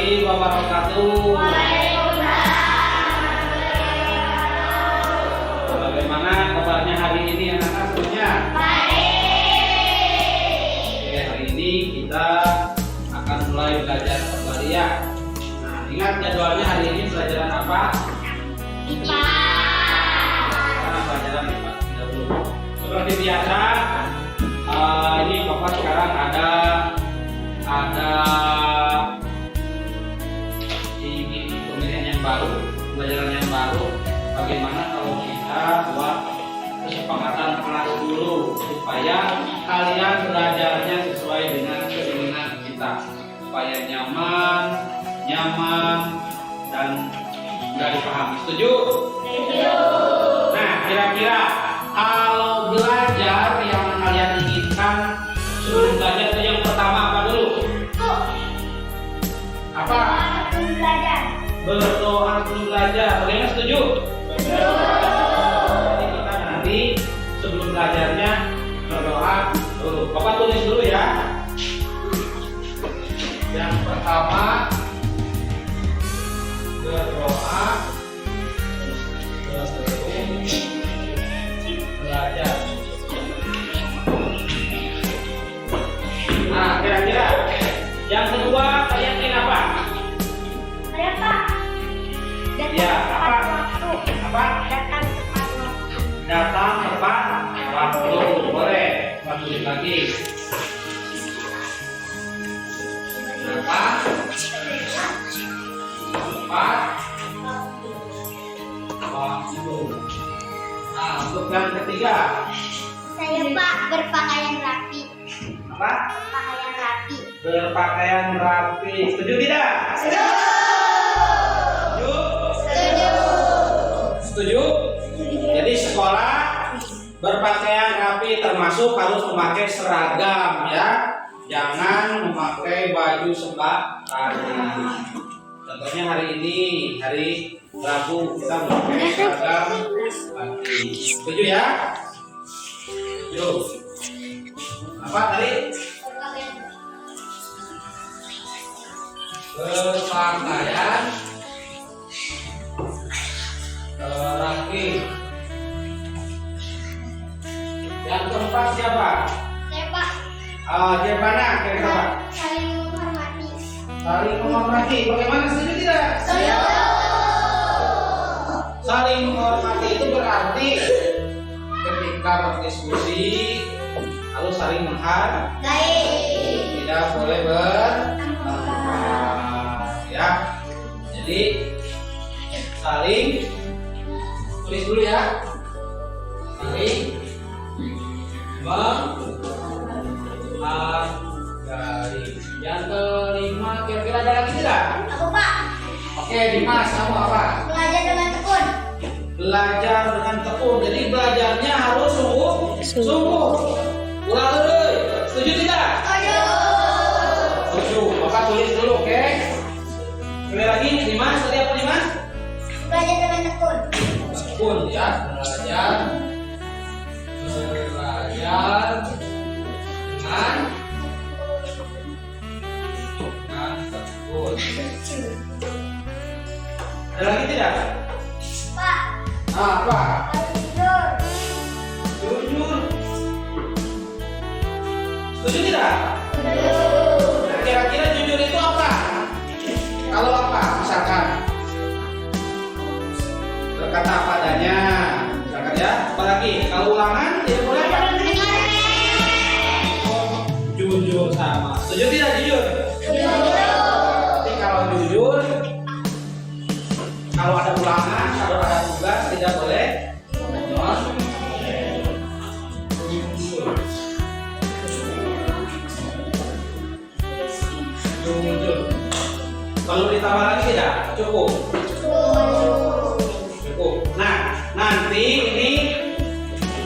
warahmatullahi wabarakatuh. Bagaimana kabarnya hari ini anak-anak semuanya? Oke, hari ini kita akan mulai belajar kembali ya. Nah, ingat jadwalnya hari ini pelajaran apa? Pelajaran IPA dahulu. Seperti biasa, ini Bapak sekarang ada di pemilihan yang baru, pelajaran yang baru. Bagaimana kalau kita buat kesepakatan kelas dulu supaya kalian belajarnya sesuai dengan keinginan kita, supaya nyaman dan mudah dipahami. Setuju? Setuju. Nah, kira-kira kalau belajar yang kalian inginkan sebelum belajar itu yang pertama apa dulu? Apa? Berdoa sebelum belajar. Bagaimana, setuju? Setuju. Jadi kita nanti sebelum belajarnya berdoa dulu. Bapak tulis dulu ya. Yang pertama berdoa sebelum belajar. Nah, kira-kira yang kedua kalian ingin apa? Saya Pak. Ya, apa? Apa? Datang tepat waktu. Datang tepat waktu. Boleh. Tulis lagi. Datang tepat waktu. Nah, untuk yang ketiga. Saya Pak berpakaian rapi. Apa? Berpakaian rapi. Berpakaian rapi. Setuju tidak? Setuju. Setuju? Setuju? Jadi sekolah berpakaian rapi termasuk harus memakai seragam ya. Jangan memakai baju sembarangan. Contohnya hari ini, hari Rabu kita memakai seragam batik. Setuju ya? Setuju. Apa tadi? Berpakaian rapi. Yang keempat siapa? Saya Pak. Dia mana? Kira-kira Pak? Saling menghormati. Saling menghormati. Bagaimana, setuju tidak? Setuju. Saling menghormati itu berarti ketika berdiskusi harus saling menghargai. Tidak boleh ya. Jadi saling tulis dulu ya. Saling menghargai. Yang kelima kira-kira ada lagi tidak? Aku Pak. Oke, Dimas, kamu apa? Belajar dengan tekun. Belajar dengan tekun. Jadi belajarnya harus sungguh. Ulang dulu. Setuju tidak? Setuju. Setuju. Bapak tulis dulu, oke? Sekali lagi, Dimas, tadi apa Dimas? Belajar dengan tekun. Tekun ya, belajar dengan tekun. Ada lagi tidak? Pak. Apa? Jujur. Jujur. Setuju tidak? Setuju. Nah, kira-kira jujur itu apa? Kalau apa? Misalkan berkata apa adanya, misalkan ya. Apalagi kalau ulangan tidak boleh apa? Jujur sama. Setuju tidak jujur? Tapi kalau jujur, kalau ada ulangan, kalau ada tugas tidak boleh. Jujur. Perlu ditambah lagi tidak? Cukup. Cukup. Nah, nanti ini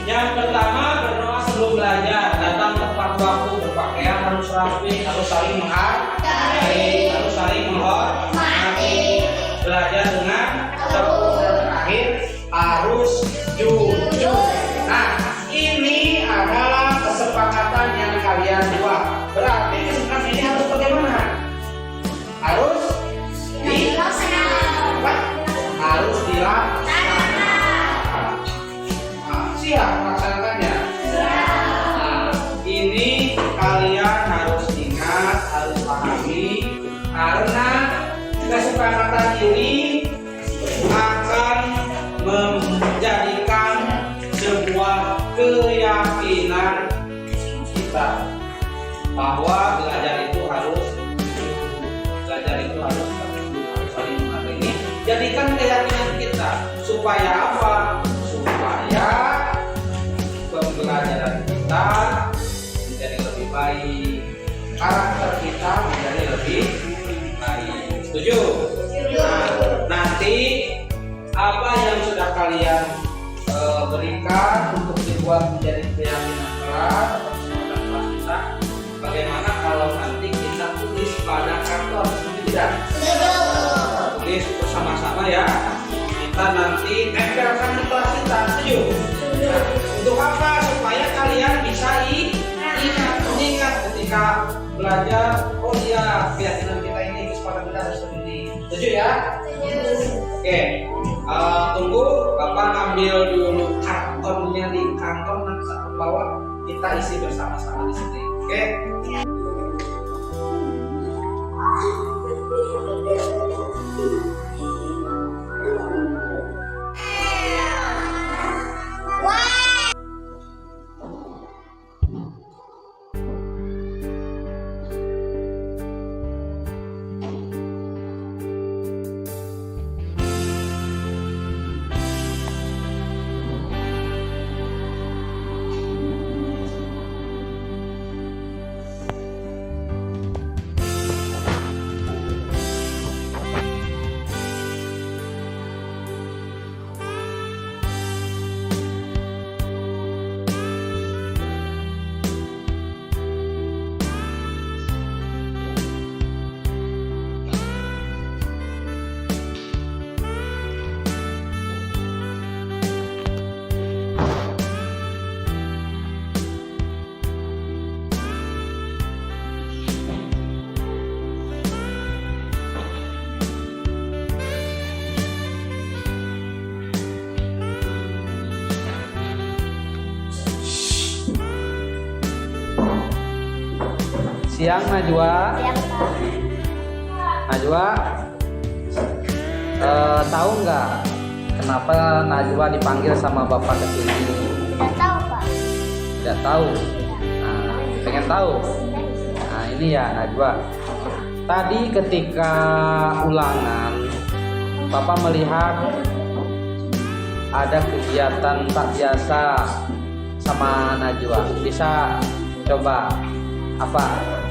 yang pertama berdoa sebelum belajar, datang tepat waktu, berpakaian harus rapi, harus saling menghargai, harus saling menghormati, belajar dengan tekun, dan terakhir harus jujur. Nah, ini adalah kesepakatan yang kalian buat. Berarti kesepakatan ini harus bagaimana? Harus kesepakatan ini akan menjadikan sebuah keyakinan kita bahwa belajar itu harus saling menghargai. Jadikan keyakinan kita supaya apa? Supaya pembelajaran kita menjadi lebih baik, karakter kita menjadi lebih baik. Setuju? Nah, nanti apa yang sudah kalian berikan untuk dibuat menjadi keyakinan kelas atau kesempatan kelas kita, bagaimana kalau nanti kita tulis pada kantor? Setuju tidak? Tulis bersama-sama ya. Kita nanti tempelkan di kelas kita. Setuju? Nah, untuk apa? Supaya kalian bisa ingat ketika belajar. Oh iya, keyakinan kita ini, kesepakatan kita harus begini. Setuju ya? Oke, tunggu Bapak ambil dulu kartonnya di kantor, nanti satu bawa kita isi bersama-sama di sini. Oke? Siang Najwa. Najwa, tahu nggak kenapa Najwa dipanggil sama Bapak ke sini? Tidak tahu, Pak. Tidak tahu. Nah, pengen tahu. Nah, ini ya Najwa. Tadi ketika ulangan, Bapak melihat ada kegiatan tak biasa sama Najwa. Bisa coba apa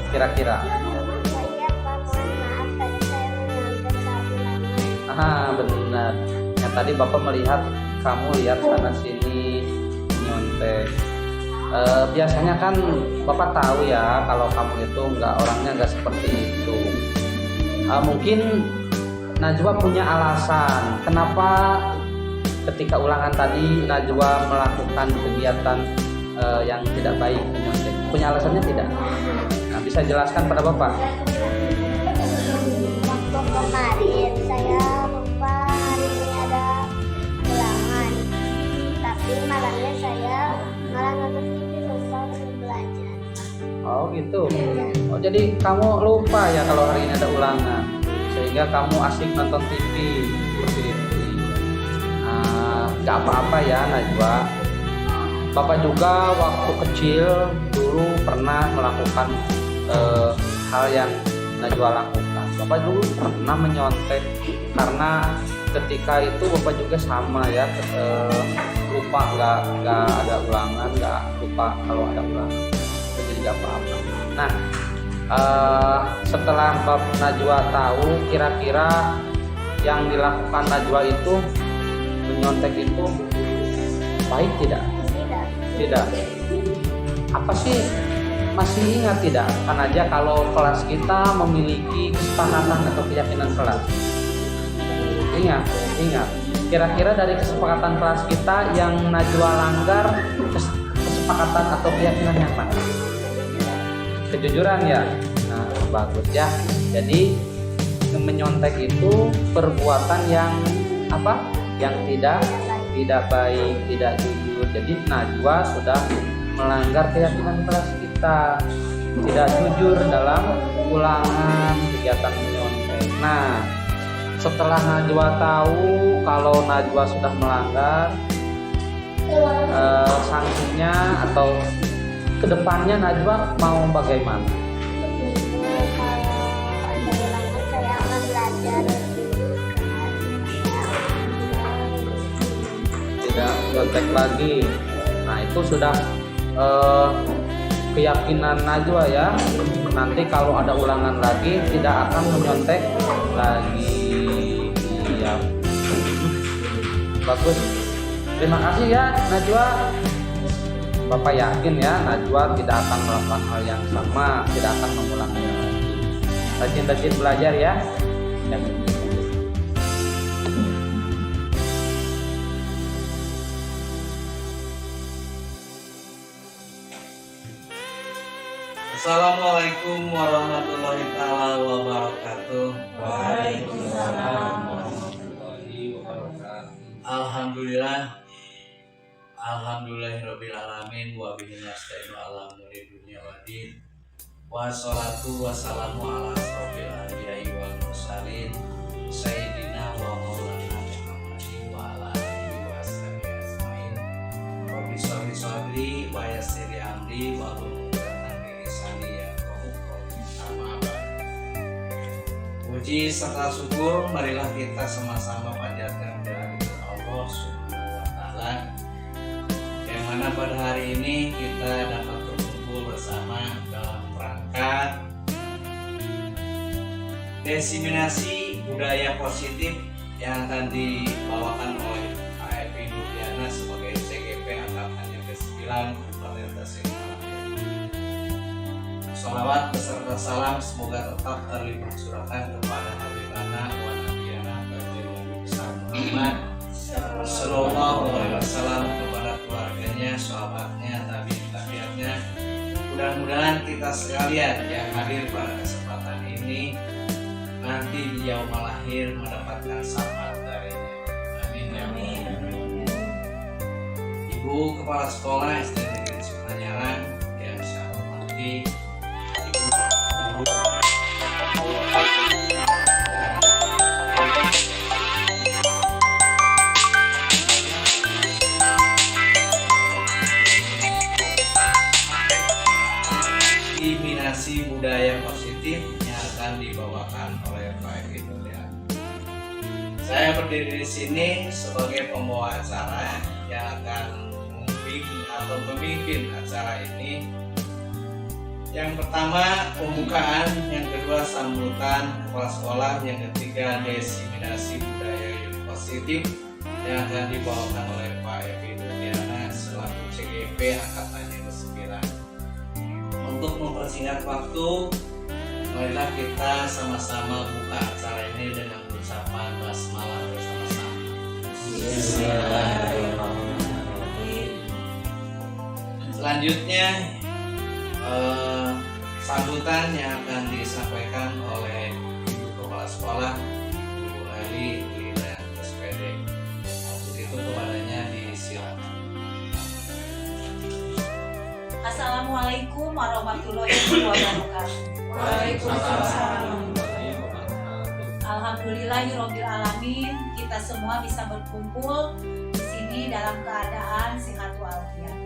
kira-kira? Saya, Pak, mohon maaf tadi saya menyontek saat ulangan. Benar. Yang tadi Bapak melihat kamu lihat sana sini nyontek. Biasanya kan Bapak tahu ya kalau kamu itu orangnya nggak seperti itu. Mungkin Najwa punya alasan kenapa ketika ulangan tadi Najwa melakukan kegiatan yang tidak baik, menyontek. Punya alasannya tidak? Nah, bisa jelaskan pada Bapak. Waktu kemarin saya lupa hari ini ada ulangan, tapi malamnya saya malah nonton TV, lupa untuk belajar. Oh gitu. Oh jadi kamu lupa ya kalau hari ini ada ulangan, sehingga kamu asik nonton TV seperti itu. Gak apa-apa ya Najwa. Bapak juga waktu kecil dulu pernah melakukan hal yang Najwa lakukan. Bapak dulu pernah menyontek karena ketika itu Bapak juga sama ya, lupa nggak ada ulangan, nggak lupa kalau ada ulangan, jadi nggak apa-apa. Nah, setelah Bapak Najwa tahu kira-kira yang dilakukan Najwa itu menyontek itu baik tidak? Tidak. Apa sih? Masih ingat tidak? Kan aja kalau kelas kita memiliki kesepakatan atau keyakinan kelas. Ingat. Kira-kira dari kesepakatan kelas kita yang Najwa langgar kesepakatan atau keyakinan yang mana? Kejujuran ya. Nah, bagus ya. Jadi menyontek itu perbuatan yang apa? Yang tidak baik, tidak jujur. Jadi Najwa sudah melanggar keyakinan kelas kita, tidak jujur dalam ulangan kegiatan menyontek. Nah, setelah Najwa tahu kalau Najwa sudah melanggar, sanksinya atau kedepannya Najwa mau bagaimana? Kalau ada ulangan saya akan belajar Tidak nyontek lagi. Nah itu sudah keyakinan Najwa ya. Nanti kalau ada ulangan lagi tidak akan menyontek lagi. Iya. Bagus. Terima kasih ya Najwa. Bapak yakin ya Najwa tidak akan melakukan hal yang sama, tidak akan mengulanginya lagi. Rajin-rajin belajar ya. Assalamualaikum warahmatullahi taala wabarakatuh. Waalaikumsalam warahmatullahi wabarakatuh. Alhamdulillahirabbil alamin wa bihi nasta'inu ala umuri dunya waddin. Wassalatu wassalamu ala asrofil anbiya'i wal mursalin sayyidina wa maulana Muhammadin wa ala alihi wa sahbihi ajmain. Rabbi sholli sholli wa yassir amri wa puji serta syukur marilah kita sama-sama panjatkan kehadirat Allah Subhanahu wa taala yang mana pada hari ini kita dapat berkumpul bersama dalam rangka diseminasi budaya positif yang akan dibawakan oleh AFI Nurdiana sebagai CGP angkatan yang ke-9 Kabupaten Tasikmalaya. Salawat beserta salam semoga tetap terlimpah-curahkan kepada Habibana wa Nabiyana Muhammad Sallallahu Alaihi Wasallam, kepada keluarganya, sahabatnya, tabi'in-tabi'atnya. Mudah-mudahan kita sekalian yang hadir pada kesempatan ini nanti di yaumul akhir mendapatkan syafaat darinya. Amin ya Allah. Ibu Kepala Sekolah SD Negeri Cipanyaran yang saya hormati, diseminasi budaya positif yang akan dibawakan oleh Pak Nurdiana. Saya berdiri di sini sebagai pembawa acara yang akan memimpin acara ini. Yang pertama pembukaan, yang kedua sambutan kepala sekolah, yang ketiga diseminasi budaya yang positif yang akan dibawakan oleh Pak Evi Nurdiana selaku CGP angkatan yang ke-9. Untuk mempersingkat waktu, marilah kita sama-sama buka acara ini dengan ucapan basmalah bersama-sama. Bismillahirrahmanirrahim. Selanjutnya sambutan yang akan disampaikan oleh Ibu Kepala Sekolah, Bu Ali Lina SPD. Untuk itu kepadanya disilakan. Assalamualaikum warahmatullahi wabarakatuh. Waalaikumsalam. Alhamdulillahirabbil alamin, kita semua bisa berkumpul di sini dalam keadaan sehat walafiat.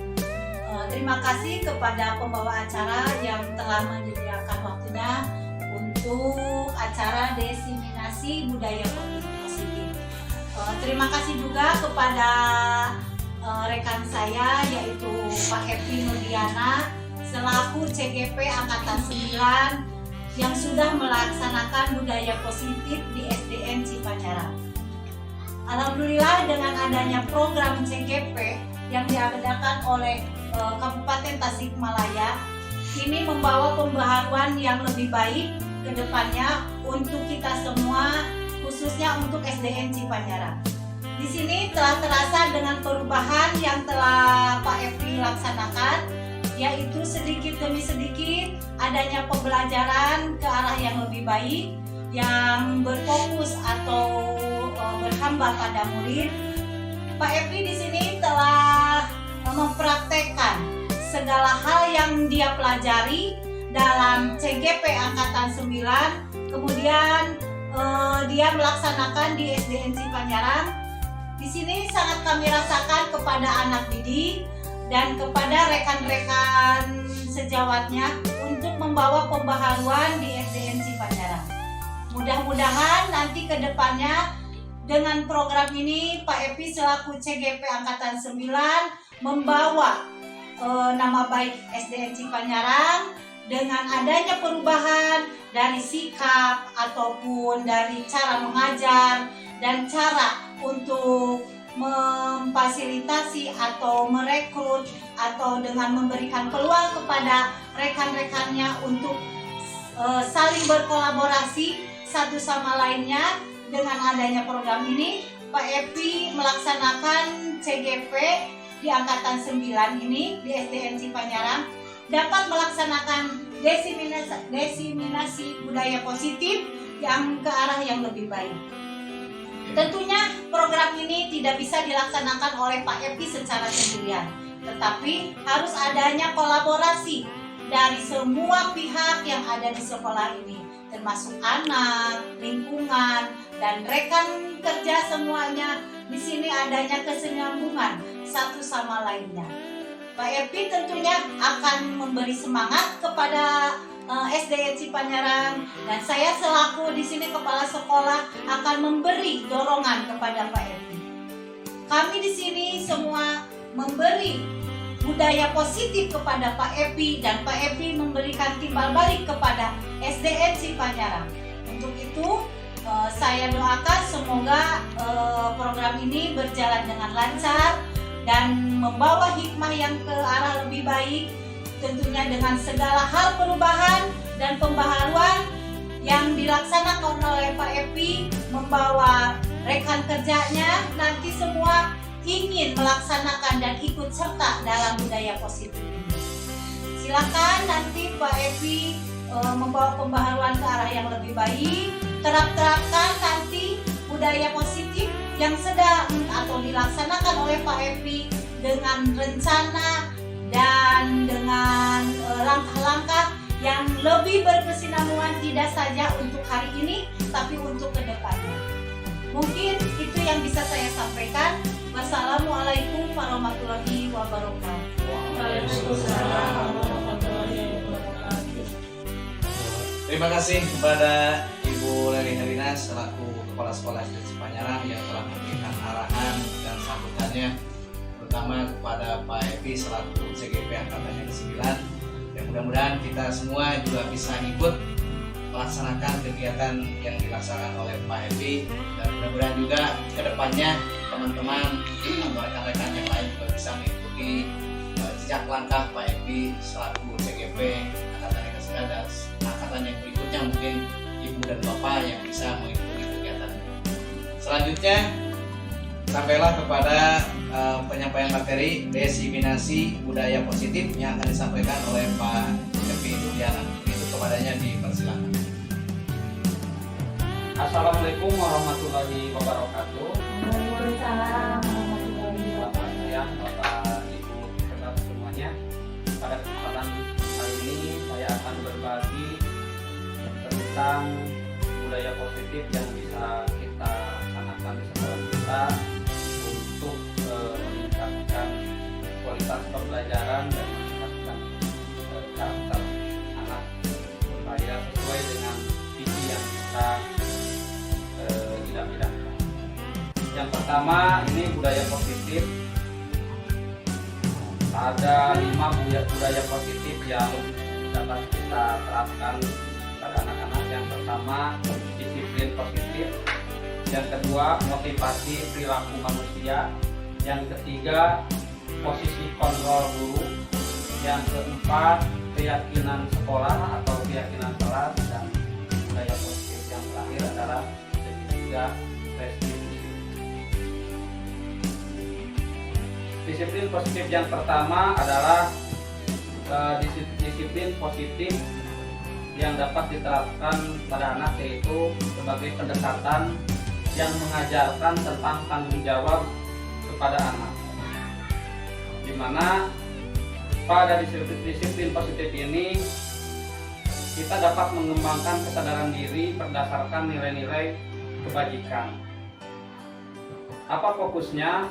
Terima kasih kepada pembawa acara yang telah menyediakan waktunya untuk acara diseminasi budaya positif. Terima kasih juga kepada rekan saya yaitu Pak Evi Nurdiana selaku CGP angkatan 9 yang sudah melaksanakan budaya positif di SDN Cipanyaran. Alhamdulillah dengan adanya program CGP yang diadakan oleh Kabupaten Tasikmalaya ini membawa pembaharuan yang lebih baik ke depannya untuk kita semua, khususnya untuk SDN Cipanyaran. Di sini telah terasa dengan perubahan yang telah Pak Evi laksanakan, yaitu sedikit demi sedikit adanya pembelajaran ke arah yang lebih baik, yang berfokus atau berhamba pada murid. Pak Evi di sini telah mempraktekkan segala hal yang dia pelajari dalam CGP angkatan 9, kemudian dia melaksanakan di SDN Cipanyaram. Di sini sangat kami rasakan kepada anak didik dan kepada rekan-rekan sejawatnya untuk membawa pembaharuan di SDN Cipanyaram. Mudah-mudahan nanti ke depannya dengan program ini Pak Epi selaku CGP Angkatan 9 membawa nama baik SDN Cipanyaram dengan adanya perubahan dari sikap ataupun dari cara mengajar dan cara untuk memfasilitasi atau merekrut atau dengan memberikan peluang kepada rekan-rekannya untuk saling berkolaborasi satu sama lainnya. Dengan adanya program ini, Pak Epi melaksanakan CGP di Angkatan 9 ini di SDN Cipanyaram dapat melaksanakan desiminasi budaya positif yang ke arah yang lebih baik. Tentunya program ini tidak bisa dilaksanakan oleh Pak Epi secara sendirian, tetapi harus adanya kolaborasi dari semua pihak yang ada di sekolah ini, termasuk anak, lingkungan, dan rekan kerja semuanya. Di sini adanya kesinambungan satu sama lainnya. Pak Epi tentunya akan memberi semangat kepada SDN Cipanyaram, dan saya selaku di sini kepala sekolah akan memberi dorongan kepada Pak Epi. Kami di sini semua memberi budaya positif kepada Pak Epi dan Pak Epi memberikan timbal balik kepada SDN Cipanyaram. Untuk itu saya doakan semoga program ini berjalan dengan lancar dan membawa hikmah yang ke arah lebih baik, tentunya dengan segala hal perubahan dan pembaharuan yang dilaksanakan oleh Pak Epi, membawa rekan kerjanya nanti semua ingin melaksanakan dan ikut serta dalam budaya positif ini. Silakan nanti Pak Epi membawa pembaharuan ke arah yang lebih baik, terapkan nanti budaya positif yang sedang atau dilaksanakan oleh Pak Epi dengan rencana dan dengan langkah-langkah yang lebih berkesinambungan tidak saja untuk hari ini tapi untuk kedepannya. Mungkin itu yang bisa saya sampaikan. Wassalamualaikum warahmatullahi wabarakatuh. Waalaikumsalam warahmatullahi wabarakatuh. Terima kasih kepada Ibu Leli Herina selaku Kepala Sekolah SDN Cipanyaram yang telah memberikan arahan dan sambutannya, terutama kepada Pak Epi selaku CGP Angkatan yang ke-9. Dan mudah-mudahan kita semua juga bisa ikut melaksanakan kegiatan yang dilaksanakan oleh Pak Epi, dan mudah-mudahan juga ke depannya teman-teman atau rekan-rekan yang lain juga bisa mengikuti jejak langkah Pak Epi selaku CGP Angkatan yang ke-9 dan angkatan yang berikutnya mungkin Ibu dan Bapak yang bisa mengikuti kegiatan. Selanjutnya sampailah kepada penyampaian materi desiminasi budaya positif yang akan disampaikan oleh Pak Epi Dudiana. Itu kepadanya dipersilakan. Assalamualaikum warahmatullahi wabarakatuh. Waalaikumsalam warahmatullahi Bapak sayang, Bapak Ibu rekan semuanya. Pada kesempatan kali ini saya akan berbagi tentang budaya positif yang bisa kita laksanakan di sekolah kita untuk meningkatkan kualitas pembelajaran dan meningkatkan karakter anak supaya sesuai dengan visi yang kita idam-idamkan. Yang pertama, ini budaya positif. Ada 5 budaya positif yang dapat kita terapkan pada anak-anak. Yang pertama, disiplin positif. Yang kedua, motivasi perilaku manusia. Yang ketiga, posisi kontrol guru. Yang keempat, keyakinan sekolah atau keyakinan kelas. Dan budaya positif yang terakhir adalah yang ketiga, restitusi. Disiplin positif yang pertama adalah disiplin positif yang dapat diterapkan pada anak, yaitu sebagai pendekatan yang mengajarkan tentang tanggung jawab kepada anak, di mana pada disiplin positif ini kita dapat mengembangkan kesadaran diri berdasarkan nilai-nilai kebajikan. Apa fokusnya?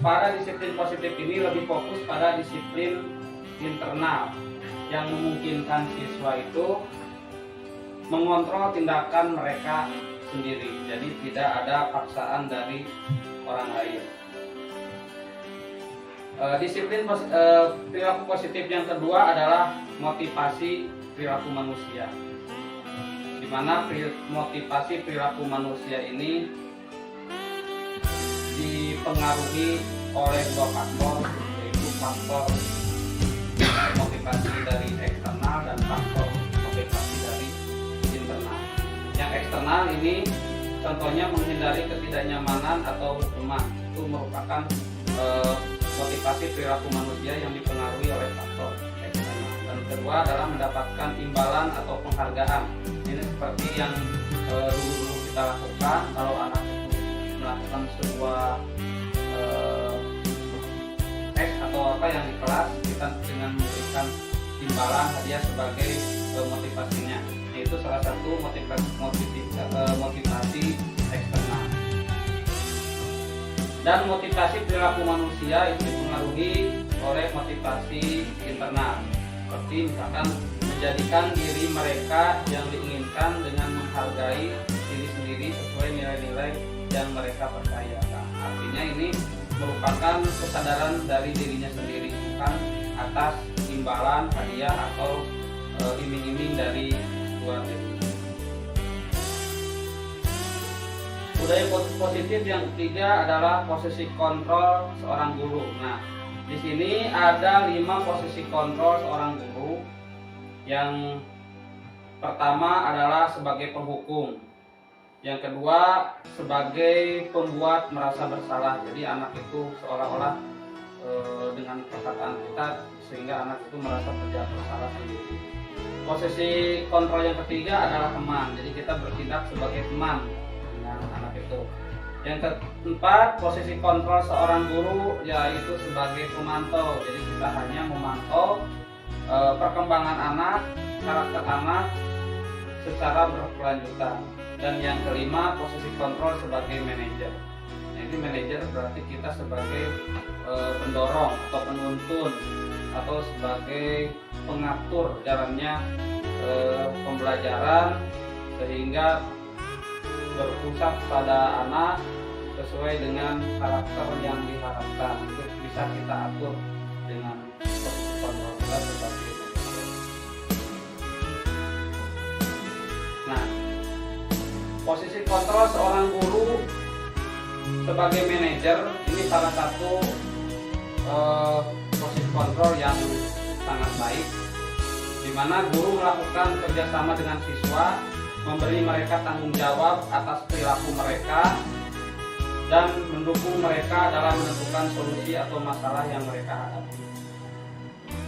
Pada disiplin positif ini lebih fokus pada disiplin internal yang memungkinkan siswa itu mengontrol tindakan mereka sendiri. Jadi tidak ada paksaan dari orang lain. Disiplin perilaku positif yang kedua adalah motivasi perilaku manusia, di mana motivasi perilaku manusia ini dipengaruhi oleh dua faktor, yaitu faktor motivasi dari eksternal dan faktor motivasi dari internal. Yang eksternal ini contohnya menghindari ketidaknyamanan atau lemah, itu merupakan motivasi perilaku manusia yang dipengaruhi oleh faktor eksternal. Dan kedua adalah mendapatkan imbalan atau penghargaan. Ini seperti yang dulu kita lakukan kalau anak itu melakukan sebuah tes atau apa yang di kelas, kita dengan memberikan imbalan hadiah sebagai motivasinya. Itu salah satu motivasi eksternal. Dan motivasi perilaku manusia itu dipengaruhi oleh motivasi internal, seperti misalkan menjadikan diri mereka yang diinginkan dengan menghargai diri sendiri sesuai nilai-nilai yang mereka percaya. Nah, artinya ini merupakan kesadaran dari dirinya sendiri, bukan atas imbalan, hadiah atau iming-iming dari luar diri. Budaya positif yang ketiga adalah posisi kontrol seorang guru. Nah, di sini ada 5 posisi kontrol seorang guru. Yang pertama adalah sebagai penghukum. Yang kedua sebagai pembuat merasa bersalah. Jadi anak itu seolah-olah dengan perkataan kita sehingga anak itu merasa bersalah sendiri. Posisi kontrol yang ketiga adalah teman. Jadi kita bertindak sebagai teman dengan anak itu. Yang keempat, posisi kontrol seorang guru yaitu sebagai pemantau. Jadi kita hanya memantau perkembangan anak, karakter anak secara berkelanjutan. Dan yang kelima, posisi kontrol sebagai manajer. Nah, ini manajer berarti kita sebagai pendorong atau penuntun atau sebagai pengatur jalannya pembelajaran sehingga berpusat pada anak sesuai dengan karakter yang diharapkan. Itu bisa kita atur dengan posisi kontrol kita sebagai manajer. Nah, posisi kontrol seorang guru sebagai manajer ini salah satu posisi kontrol yang sangat baik, di mana guru melakukan kerjasama dengan siswa, memberi mereka tanggung jawab atas perilaku mereka, dan mendukung mereka dalam menentukan solusi atau masalah yang mereka hadapi.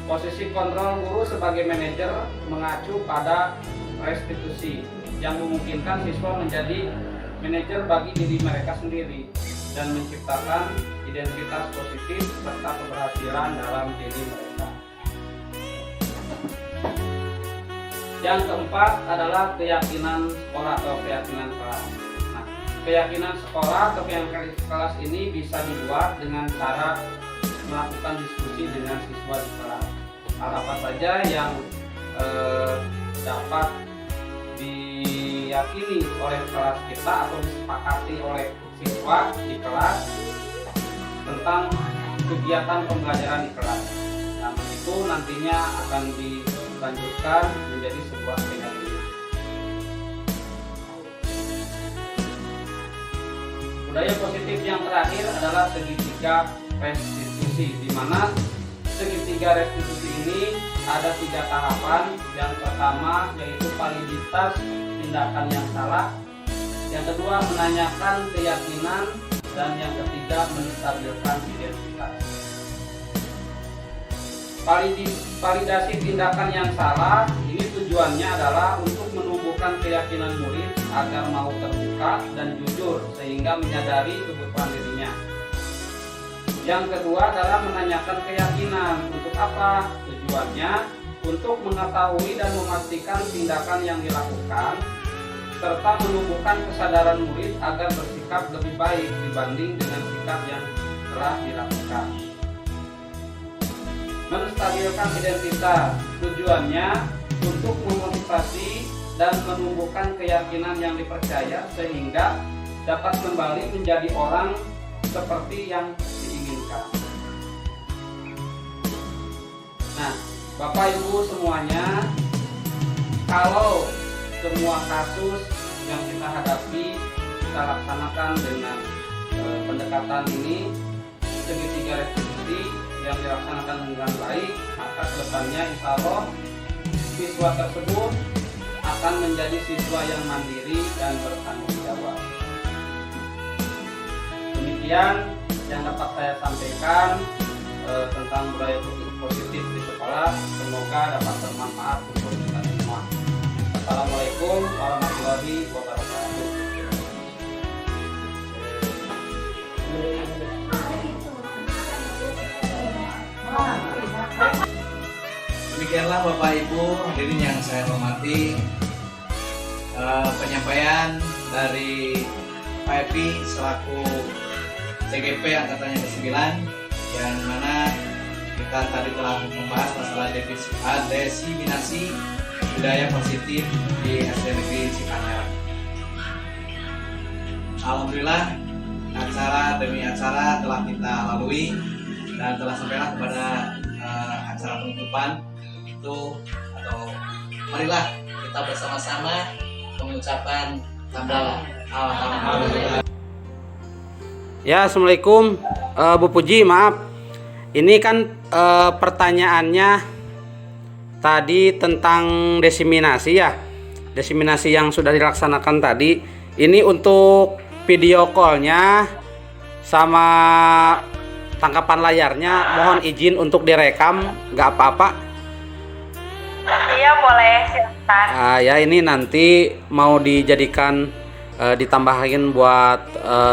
Posisi kontrol guru sebagai manajer mengacu pada restitusi yang memungkinkan siswa menjadi manajer bagi diri mereka sendiri dan menciptakan identitas positif serta keberhasilan dalam diri mereka. Yang keempat adalah keyakinan sekolah atau keyakinan kelas. Nah, keyakinan sekolah atau keyakinan kelas ini bisa dibuat dengan cara melakukan diskusi dengan siswa di kelas. Hal apa saja yang dapat diyakini oleh kelas kita atau disepakati oleh siswa di kelas tentang kegiatan pembelajaran di kelas. Nah, itu nantinya akan dilanjutkan menjadi sebuah keyakinan. Budaya positif yang terakhir adalah segitiga restitusi, di mana segitiga restitusi ini ada 3 tahapan. Yang pertama yaitu validitas tindakan yang salah, yang kedua menanyakan keyakinan, dan yang ketiga menstabilkan identitas. Validasi tindakan yang salah ini tujuannya adalah untuk menumbuhkan keyakinan murid agar mau terbuka dan jujur sehingga menyadari kebutuhan dirinya. Yang kedua adalah menanyakan keyakinan. Untuk apa? Tujuannya untuk mengetahui dan memastikan tindakan yang dilakukan, serta menumbuhkan kesadaran murid agar bersikap lebih baik dibanding dengan sikap yang telah dilakukan. Menstabilkan identitas, tujuannya untuk memotivasi dan menumbuhkan keyakinan yang dipercaya sehingga dapat kembali menjadi orang seperti yang diinginkan. Nah, Bapak Ibu semuanya, kalau semua kasus yang kita hadapi kita laksanakan dengan pendekatan ini, segitiga restitusi yang dilaksanakan dengan baik, maka kedepannya insya Allah siswa tersebut akan menjadi siswa yang mandiri dan bertanggung jawab. Demikian yang dapat saya sampaikan tentang budaya positif di sekolah. Semoga dapat bermanfaat untuk kita semua. Assalamualaikum warahmatullahi wabarakatuh. Demikianlah Bapak Ibu hadirin yang saya hormati, penyampaian dari Pak Epi selaku CGP angkatan yang ke-9, yang mana kita tadi telah membahas masalah desiminasi budaya positif di SD Negeri Cikanyar. Alhamdulillah acara demi acara telah kita lalui dan telah sampailah kepada acara penutupan itu, atau marilah kita bersama-sama mengucapkan hamdalah. Alhamdulillah. Ya, Assalamualaikum Bu Puji, maaf. Ini kan pertanyaannya tadi tentang desiminasi ya. Desiminasi yang sudah dilaksanakan tadi. Ini untuk video call-nya sama tangkapan layarnya mohon izin untuk direkam, nggak apa-apa. Iya boleh, silakan. Ya ini nanti mau dijadikan ditambahin buat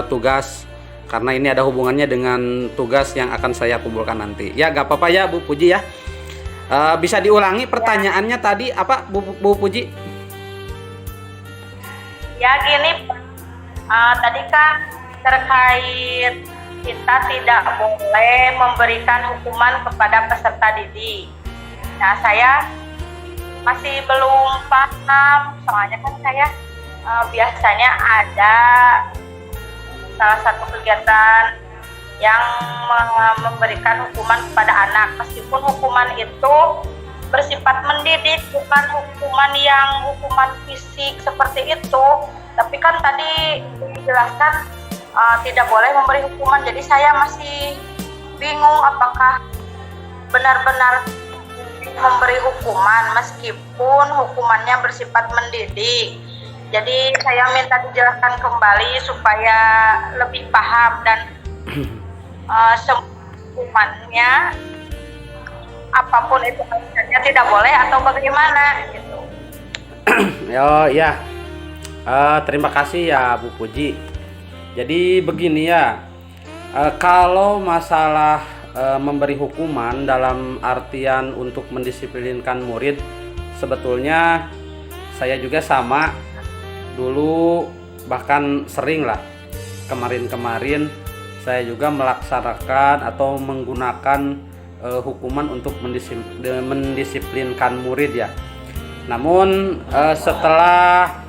tugas, karena ini ada hubungannya dengan tugas yang akan saya kumpulkan nanti. Ya nggak apa-apa ya Bu Puji ya. Bisa diulangi pertanyaannya tadi apa Bu Puji? Ya gini, tadi kan terkait kita tidak boleh memberikan hukuman kepada peserta didik. Nah, saya masih belum paham, soalnya kan saya biasanya ada salah satu kegiatan yang memberikan hukuman kepada anak, meskipun hukuman itu bersifat mendidik, bukan hukuman fisik seperti itu. Tapi kan tadi dijelaskan tidak boleh memberi hukuman, jadi saya masih bingung apakah benar-benar memberi hukuman meskipun hukumannya bersifat mendidik. Jadi saya minta dijelaskan kembali supaya lebih paham, dan hukumannya apapun itu misalnya tidak boleh atau bagaimana gitu. Oh ya, terima kasih ya Bu Puji. Jadi begini ya, kalau masalah memberi hukuman dalam artian untuk mendisiplinkan murid, sebetulnya saya juga sama dulu, bahkan sering lah kemarin-kemarin saya juga melaksanakan atau menggunakan hukuman untuk mendisiplinkan murid ya. Namun setelah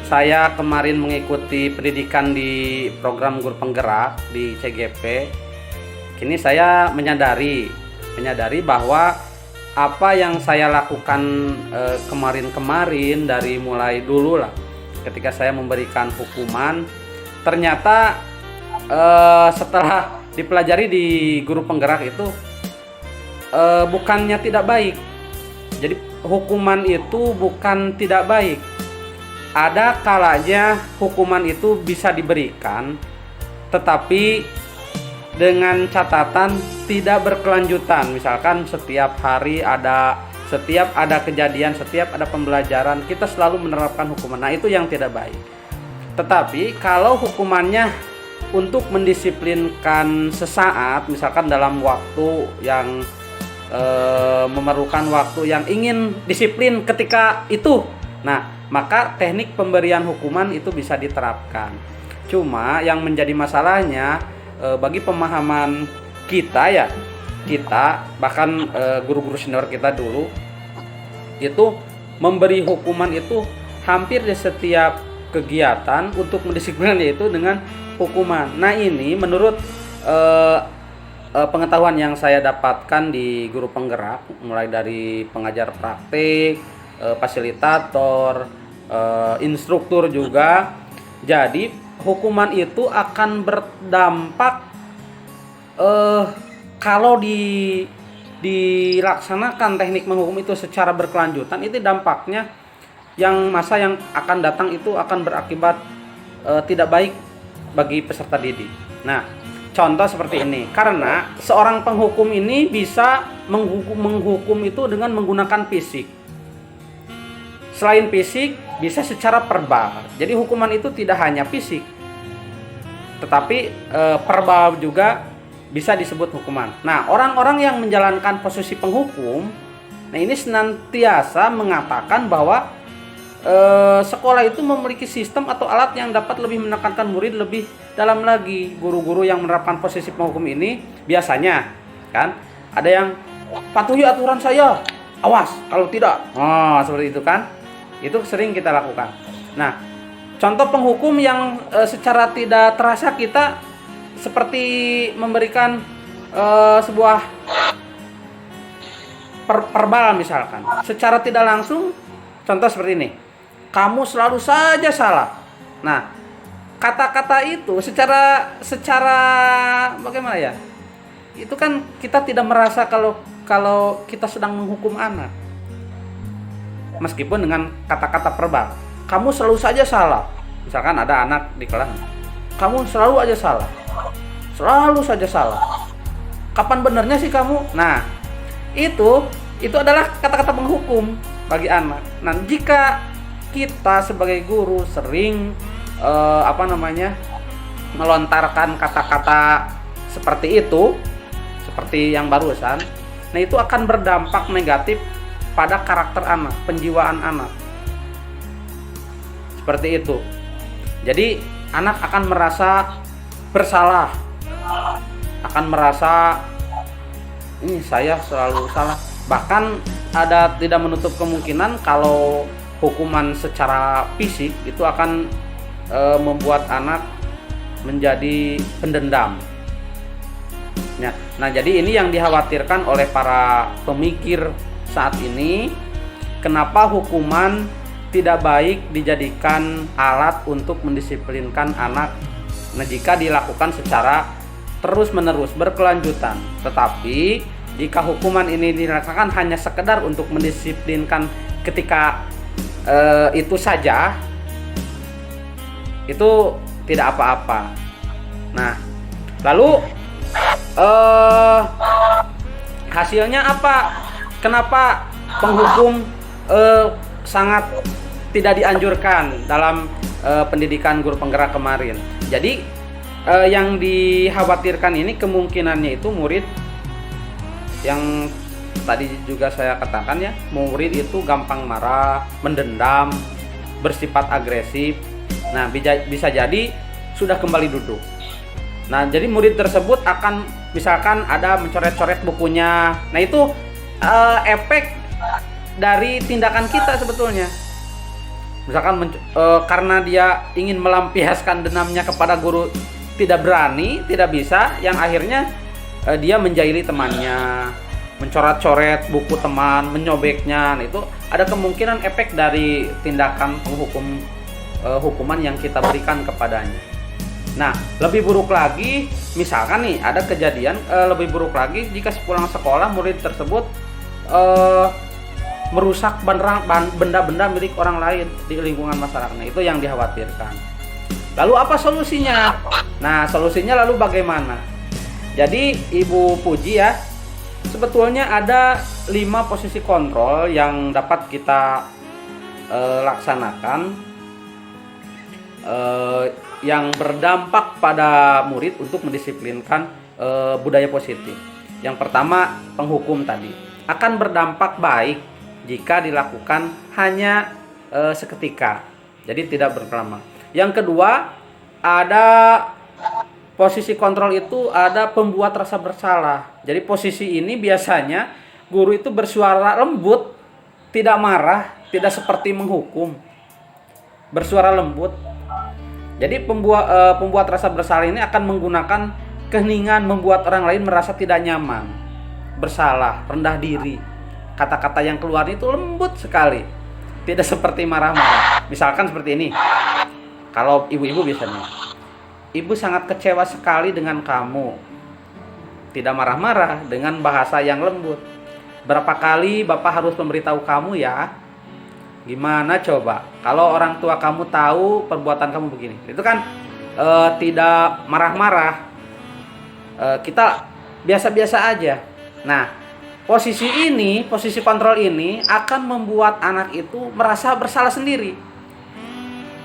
saya kemarin mengikuti pendidikan di program guru penggerak di CGP, kini saya menyadari bahwa apa yang saya lakukan kemarin-kemarin dari mulai dulu lah, ketika saya memberikan hukuman, ternyata setelah dipelajari di guru penggerak itu bukannya tidak baik. Jadi hukuman itu bukan tidak baik. Ada kalanya hukuman itu bisa diberikan, tetapi dengan catatan tidak berkelanjutan. Misalkan setiap hari setiap ada kejadian, setiap ada pembelajaran, kita selalu menerapkan hukuman. Nah, itu yang tidak baik. Tetapi kalau hukumannya untuk mendisiplinkan sesaat, misalkan dalam waktu yang memerlukan waktu yang ingin disiplin ketika itu. Nah, maka teknik pemberian hukuman itu bisa diterapkan. Cuma yang menjadi masalahnya bagi pemahaman kita ya, kita bahkan guru-guru senior kita dulu itu memberi hukuman itu hampir di setiap kegiatan untuk mendisiplinkan, yaitu dengan hukuman. Nah, ini menurut pengetahuan yang saya dapatkan di guru penggerak, mulai dari pengajar praktik, fasilitator, instruktur juga. Jadi hukuman itu akan berdampak kalau dilaksanakan teknik menghukum itu secara berkelanjutan, itu dampaknya masa yang akan datang itu akan berakibat tidak baik bagi peserta didik. Nah, contoh seperti ini, karena seorang penghukum ini bisa menghukum itu dengan menggunakan fisik. Selain fisik, bisa secara verbal. Jadi hukuman itu tidak hanya fisik, tetapi verbal juga bisa disebut hukuman. Nah, orang-orang yang menjalankan posisi penghukum, nah ini senantiasa mengatakan bahwa sekolah itu memiliki sistem atau alat yang dapat lebih menekankan murid lebih dalam lagi. Guru-guru yang menerapkan posisi penghukum ini biasanya kan ada yang patuhi aturan saya, awas kalau tidak. Oh, seperti itu kan. Itu sering kita lakukan. Nah, contoh penghukum yang secara tidak terasa kita seperti memberikan sebuah verbal misalkan. Secara tidak langsung, contoh seperti ini. Kamu selalu saja salah. Nah, kata-kata itu secara bagaimana ya? Itu kan kita tidak merasa kalau kita sedang menghukum anak. Meskipun dengan kata-kata verbal. Kamu selalu saja salah. Misalkan ada anak di kelas. Kamu selalu aja salah. Selalu saja salah. Kapan benernya sih kamu? Nah, itu adalah kata-kata penghukum bagi anak. Nah, jika kita sebagai guru sering melontarkan kata-kata seperti itu, seperti yang barusan, nah itu akan berdampak negatif pada karakter anak, penjiwaan anak. Seperti itu. Jadi anak akan merasa bersalah, akan merasa ini saya selalu salah. Bahkan ada tidak menutup kemungkinan kalau hukuman secara fisik itu akan membuat anak menjadi pendendam. Nah, jadi ini yang dikhawatirkan oleh para pemikir saat ini. Kenapa hukuman tidak baik dijadikan alat untuk mendisiplinkan anak? Nah, jika dilakukan secara terus-menerus berkelanjutan. Tetapi jika hukuman ini dilaksanakan hanya sekedar untuk mendisiplinkan ketika itu saja, itu tidak apa-apa. Nah, lalu hasilnya apa? Kenapa penghukum sangat tidak dianjurkan dalam pendidikan guru penggerak kemarin? Jadi yang dikhawatirkan ini kemungkinannya itu murid yang tadi juga saya katakan ya, murid itu gampang marah, mendendam, bersifat agresif. Nah, bisa jadi sudah kembali duduk. Nah, jadi murid tersebut akan misalkan ada mencoret-coret bukunya. Nah, itu efek dari tindakan kita sebetulnya. Misalkan karena dia ingin melampiaskan dendamnya kepada guru, tidak berani, tidak bisa, yang akhirnya dia menjahili temannya, mencoret-coret buku teman, menyobeknya. Nah, itu ada kemungkinan efek dari tindakan hukuman yang kita berikan kepadanya. Nah, lebih buruk lagi, misalkan nih ada kejadian lebih buruk lagi jika sepulang sekolah murid tersebut merusak benda-benda milik orang lain di lingkungan masyarakat. Nah, itu yang dikhawatirkan. Lalu apa solusinya? Nah, solusinya lalu bagaimana? Jadi Ibu Puji ya, sebetulnya ada 5 posisi kontrol yang dapat kita laksanakan yang berdampak pada murid untuk mendisiplinkan budaya positif. Yang pertama, penghukum tadi akan berdampak baik jika dilakukan hanya seketika, jadi tidak berlama. Yang kedua, ada posisi kontrol itu ada pembuat rasa bersalah. Jadi posisi ini biasanya guru itu bersuara lembut, tidak marah, tidak seperti menghukum. Bersuara lembut. Jadi pembuat rasa bersalah ini akan menggunakan keheningan membuat orang lain merasa tidak nyaman, bersalah, rendah diri. Kata-kata yang keluar itu lembut sekali, tidak seperti marah-marah. Misalkan seperti ini. Kalau ibu-ibu biasanya, ibu sangat kecewa sekali dengan kamu. Tidak marah-marah, dengan bahasa yang lembut. Berapa kali bapak harus memberitahu kamu ya? Gimana coba? Kalau orang tua kamu tahu perbuatan kamu begini, itu kan tidak marah-marah. Kita biasa-biasa aja. Nah, posisi kontrol ini akan membuat anak itu merasa bersalah sendiri.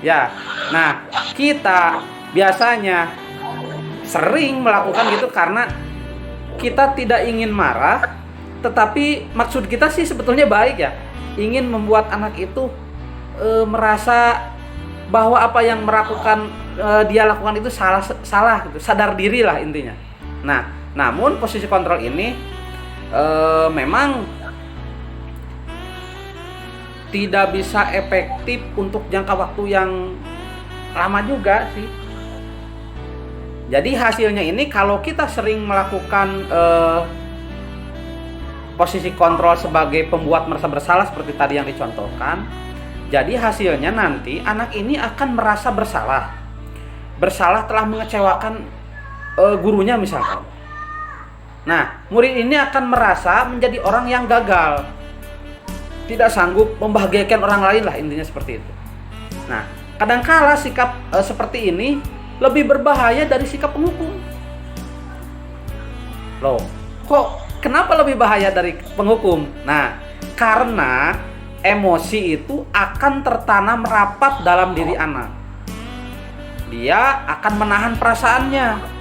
Ya, nah kita biasanya sering melakukan gitu karena kita tidak ingin marah, tetapi maksud kita sih sebetulnya baik ya, ingin membuat anak itu merasa bahwa apa yang dia lakukan itu salah gitu, sadar diri lah intinya. Nah, namun posisi kontrol ini memang tidak bisa efektif untuk jangka waktu yang lama juga sih. Jadi hasilnya ini kalau kita sering melakukan posisi kontrol sebagai pembuat merasa bersalah seperti tadi yang dicontohkan, jadi hasilnya nanti anak ini akan merasa bersalah telah mengecewakan gurunya misalkan. Nah, murid ini akan merasa menjadi orang yang gagal, tidak sanggup membahagiakan orang lain lah, intinya seperti itu. Nah, kadangkala sikap seperti ini lebih berbahaya dari sikap penghukum. Loh, kok kenapa lebih bahaya dari penghukum? Nah, karena emosi itu akan tertanam rapat dalam diri anak. Dia akan menahan perasaannya.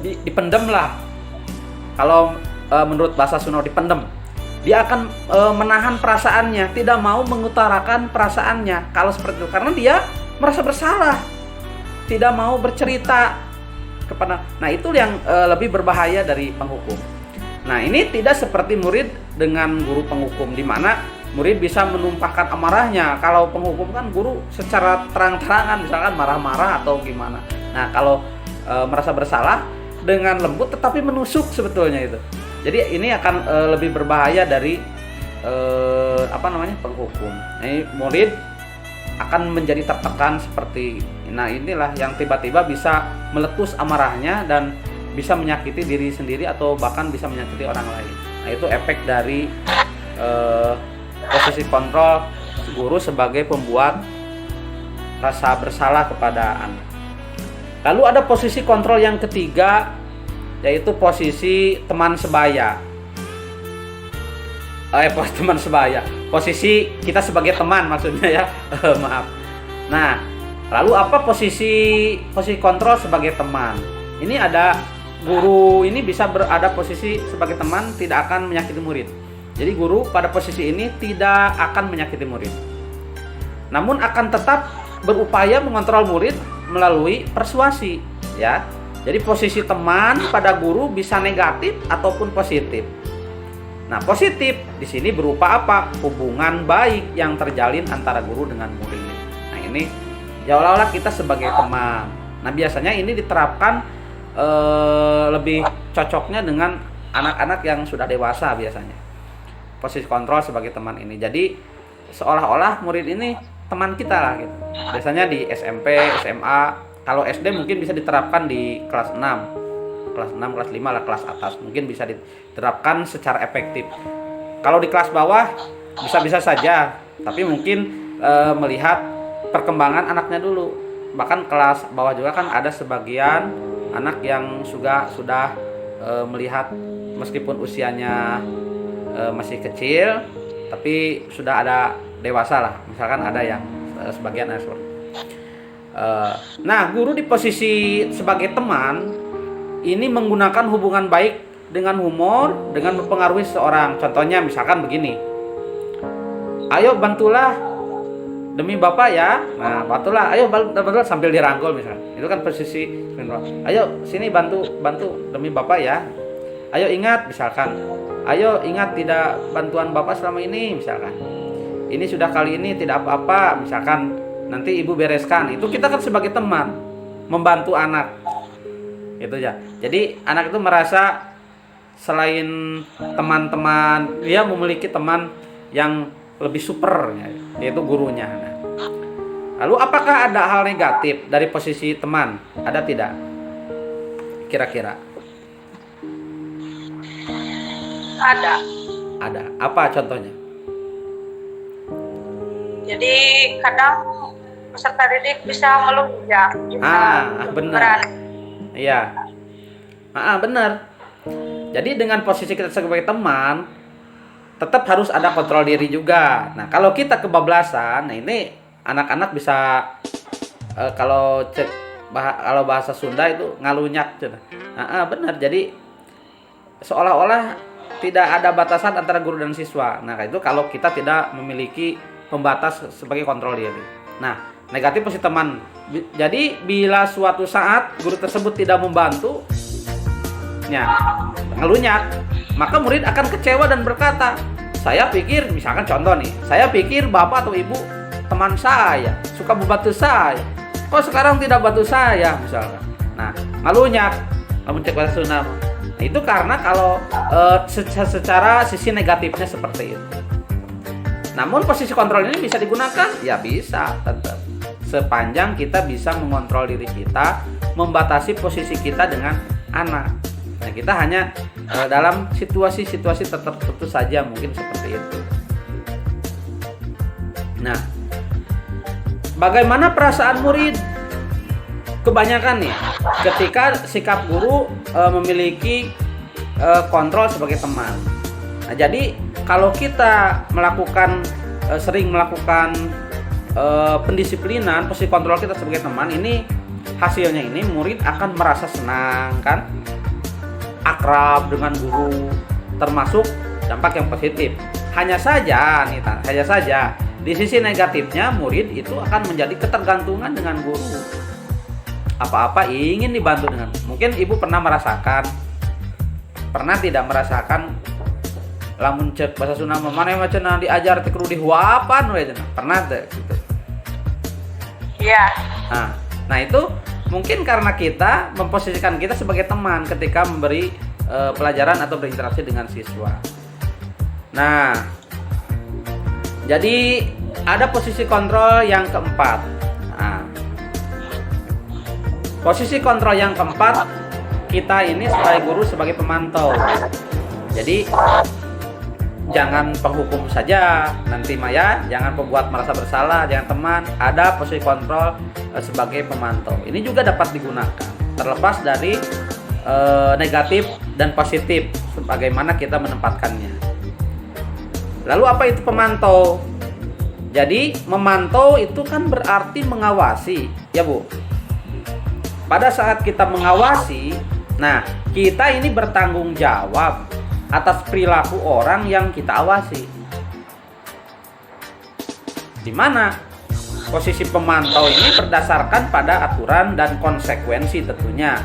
Dipendem lah. Kalau menurut bahasa Sunda dipendem. Dia akan menahan perasaannya, tidak mau mengutarakan perasaannya. Kalau seperti itu, karena dia merasa bersalah, tidak mau bercerita kepada. Nah, itu yang lebih berbahaya dari penghukum. Nah, ini tidak seperti murid dengan guru penghukum, di mana murid bisa menumpahkan amarahnya. Kalau penghukum kan guru secara terang-terangan, misalkan marah-marah atau gimana. Nah, kalau merasa bersalah dengan lembut tetapi menusuk sebetulnya itu. Jadi ini akan lebih berbahaya dari penghukum. Ini murid akan menjadi tertekan seperti. Nah, inilah yang tiba-tiba bisa meletus amarahnya dan bisa menyakiti diri sendiri atau bahkan bisa menyakiti orang lain. Nah, itu efek dari posisi kontrol guru sebagai pembuat rasa bersalah kepada anak. Lalu ada posisi kontrol yang ketiga, yaitu posisi teman sebaya. Teman sebaya. Posisi kita sebagai teman maksudnya ya. Maaf. Nah, lalu apa posisi kontrol sebagai teman? Ini ada guru ini bisa berada posisi sebagai teman, tidak akan menyakiti murid. Jadi guru pada posisi ini tidak akan menyakiti murid. Namun akan tetap berupaya mengontrol murid melalui persuasi, ya. Jadi posisi teman pada guru bisa negatif ataupun positif. Nah, positif di sini berupa apa? Hubungan baik yang terjalin antara guru dengan murid. Nah, ini seolah-olah kita sebagai teman. Nah, biasanya ini diterapkan lebih cocoknya dengan anak-anak yang sudah dewasa biasanya. Posisi kontrol sebagai teman ini. Jadi seolah-olah murid ini teman kita lah gitu. Biasanya di SMP, SMA, kalau SD mungkin bisa diterapkan di kelas 6. Kelas 6, kelas 5 lah, kelas atas mungkin bisa diterapkan secara efektif. Kalau di kelas bawah bisa-bisa saja, tapi mungkin melihat perkembangan anaknya dulu. Bahkan kelas bawah juga kan ada sebagian anak yang sudah melihat meskipun usianya masih kecil, tapi sudah ada dewasa lah. Misalkan ada yang sebagian seperti. Nah, guru di posisi sebagai teman ini menggunakan hubungan baik dengan humor dengan mempengaruhi seseorang. Contohnya misalkan begini, ayo bantulah demi bapak ya. Nah, bantulah, ayo bantulah sambil dirangkul misalnya. Itu kan posisi, ayo sini bantu demi bapak ya. Ayo ingat misalkan, ayo ingat tidak bantuan bapak selama ini misalkan. Ini sudah kali ini tidak apa-apa misalkan, nanti ibu bereskan. Itu kita kan sebagai teman membantu anak. Itu ya. Jadi anak itu merasa selain teman-teman, dia memiliki teman yang lebih super, yaitu gurunya. Nah, lalu apakah ada hal negatif dari posisi teman? Ada tidak? Kira-kira? Ada. Ada. Apa contohnya? Jadi kadang peserta didik bisa melunjak. Benar. Iya. Benar. Jadi dengan posisi kita sebagai teman, tetap harus ada kontrol diri juga. Nah, kalau kita kebablasan, nah ini anak-anak bisa kalau bahasa Sunda itu ngalunyak. Benar. Jadi seolah-olah tidak ada batasan antara guru dan siswa. Nah, itu kalau kita tidak memiliki pembatas sebagai kontrol diri. Nah, negatif posisi teman. Jadi bila suatu saat guru tersebut tidak membantu, ngelunyak, maka murid akan kecewa dan berkata, saya pikir, misalkan contoh nih, saya pikir bapak atau ibu teman saya, suka membantu saya, kok sekarang tidak bantu saya misalkan. Nah, ngelunyak, namun cek bahasa Sunda. Nah, itu karena kalau secara sisi negatifnya seperti itu. Namun posisi kontrol ini bisa digunakan? Ya bisa, tetap. Sepanjang kita bisa mengontrol diri kita, membatasi posisi kita dengan anak. Nah, kita hanya dalam situasi-situasi tertentu saja mungkin seperti itu. Nah, bagaimana perasaan murid? Kebanyakan nih, ketika sikap guru memiliki kontrol sebagai teman. Nah, jadi kalau kita sering melakukan pendisiplinan, posisi kontrol kita sebagai teman, ini hasilnya ini murid akan merasa senang kan? Akrab dengan guru, termasuk dampak yang positif. Hanya saja di sisi negatifnya murid itu akan menjadi ketergantungan dengan guru. Apa-apa ingin dibantu dengan. Mungkin ibu pernah tidak merasakan lamun cek bahasa Sunda mana yang macam diajar teh kudu dihuapan we cenah. Pernah teh gitu. Iya. Nah itu mungkin karena kita memposisikan kita sebagai teman ketika memberi pelajaran atau berinteraksi dengan siswa. Nah, jadi ada posisi kontrol yang keempat. Nah, posisi kontrol yang keempat, kita ini sebagai guru sebagai pemantau. Jadi jangan penghukum saja nanti Maya, jangan pembuat merasa bersalah, jangan teman. Ada posisi kontrol sebagai pemantau. Ini juga dapat digunakan terlepas dari negatif dan positif sebagaimana kita menempatkannya. Lalu apa itu pemantau? Jadi memantau itu kan berarti mengawasi, ya Bu. Pada saat kita mengawasi, nah kita ini bertanggung jawab atas perilaku orang yang kita awasi. Di mana posisi pemantau ini berdasarkan pada aturan dan konsekuensi tentunya,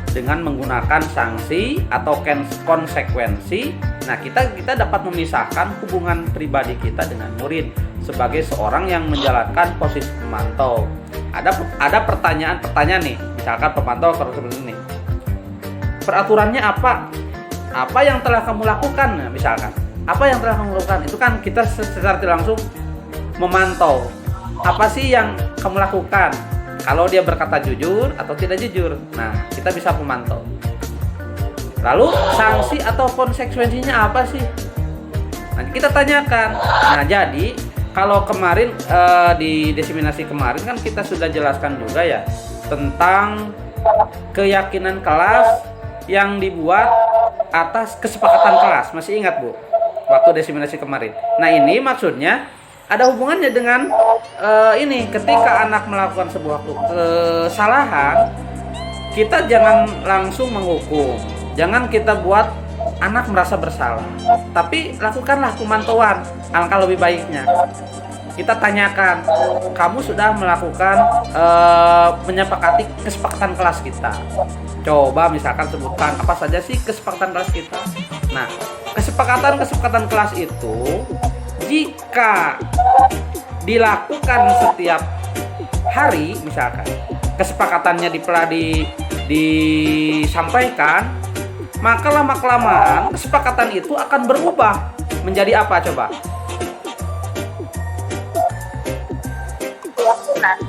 dengan menggunakan sanksi atau konsekuensi. Nah, kita dapat memisahkan hubungan pribadi kita dengan murid sebagai seorang yang menjalankan posisi pemantau. Ada pertanyaan nih, misalkan pemantau seperti ini. Peraturannya apa? Apa yang telah kamu lakukan? Nah, misalkan, apa yang telah kamu lakukan? Itu kan kita secara tidak langsung memantau. Apa sih yang kamu lakukan? Kalau dia berkata jujur atau tidak jujur, nah kita bisa memantau. Lalu sanksi atau konsekuensinya apa sih? Nanti kita tanyakan. Nah jadi kalau kemarin di diseminasi kemarin kan kita sudah jelaskan juga ya tentang keyakinan kelas yang dibuat atas kesepakatan kelas. Masih ingat Bu? Waktu diseminasi kemarin. Nah ini maksudnya ada hubungannya dengan ini ketika anak melakukan sebuah kesalahan, kita jangan langsung menghukum. Jangan kita buat anak merasa bersalah. Tapi lakukanlah pemantauan. Alangkah lebih baiknya kita tanyakan, kamu sudah melakukan menyepakati kesepakatan kelas kita. Coba misalkan sebutkan apa saja sih kesepakatan kelas kita. Nah, kesepakatan kelas itu jika dilakukan setiap hari, misalkan kesepakatannya disampaikan, maka lama-kelamaan kesepakatan itu akan berubah menjadi apa coba?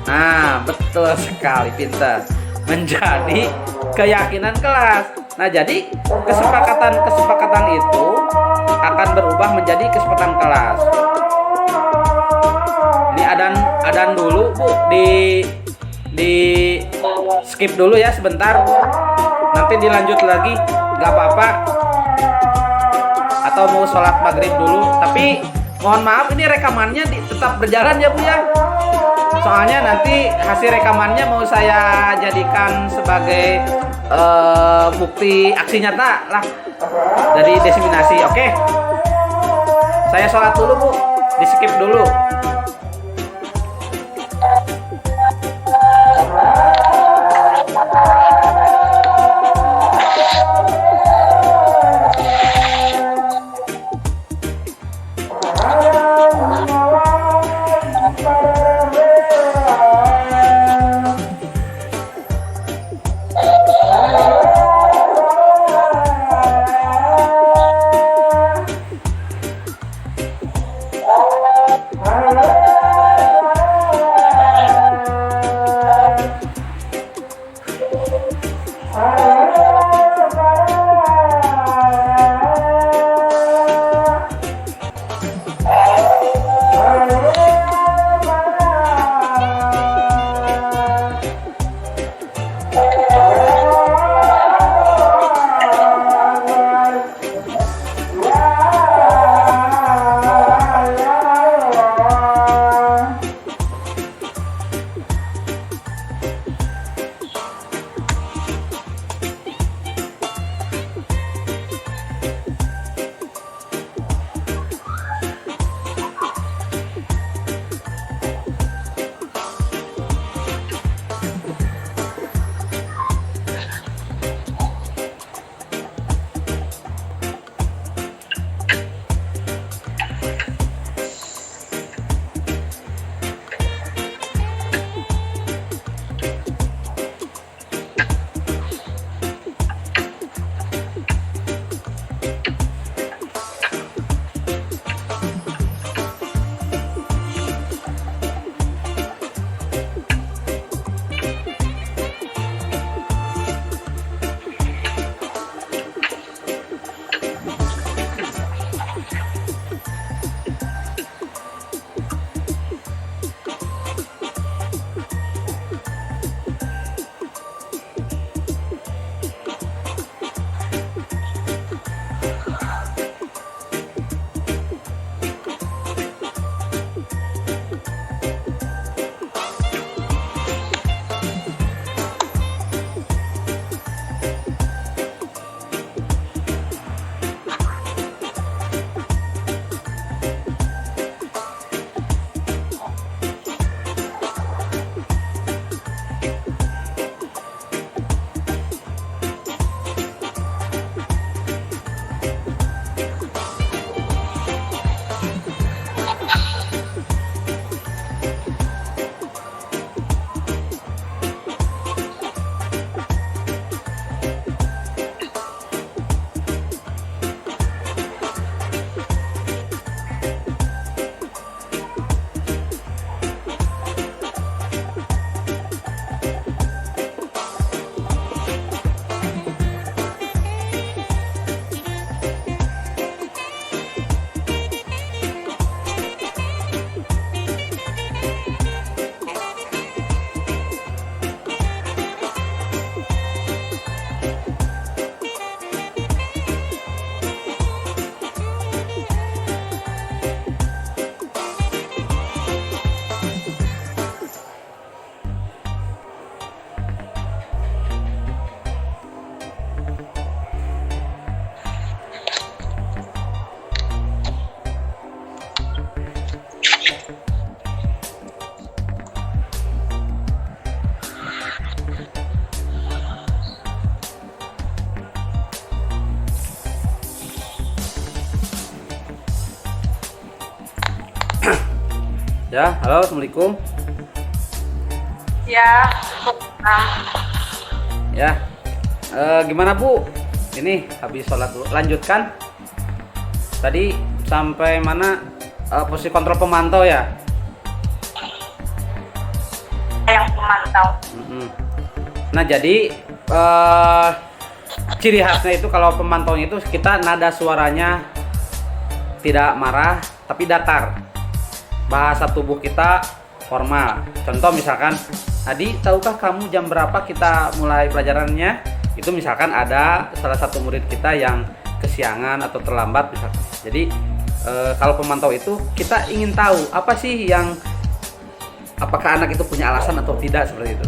Nah, betul sekali, pintar. Menjadi keyakinan kelas. Nah, jadi kesepakatan itu akan berubah menjadi kesepakatan kelas. Di adan dulu, Bu. Di skip dulu ya sebentar. Nanti dilanjut lagi, nggak apa-apa. Atau mau sholat maghrib dulu. Tapi mohon maaf, ini rekamannya tetap berjalan ya, Bu ya. Soalnya nanti hasil rekamannya mau saya jadikan sebagai bukti aksi nyata lah dari diseminasi. Oke, saya sholat dulu, Bu. Di skip dulu. Ya, halo, assalamualaikum. Ya. Ya, gimana Bu? Ini habis sholat dulu. Lanjutkan. Tadi sampai mana? Posisi kontrol pemantau ya? Yang pemantau. Nah, jadi ciri khasnya itu kalau pemantaunya itu kita nada suaranya tidak marah tapi datar. Bahasa tubuh kita formal. Contoh misalkan, Adi, tahukah kamu jam berapa kita mulai pelajarannya? Itu misalkan ada salah satu murid kita yang kesiangan atau terlambat misalkan. Jadi kalau pemantau itu kita ingin tahu apa sih yang, apakah anak itu punya alasan atau tidak, seperti itu.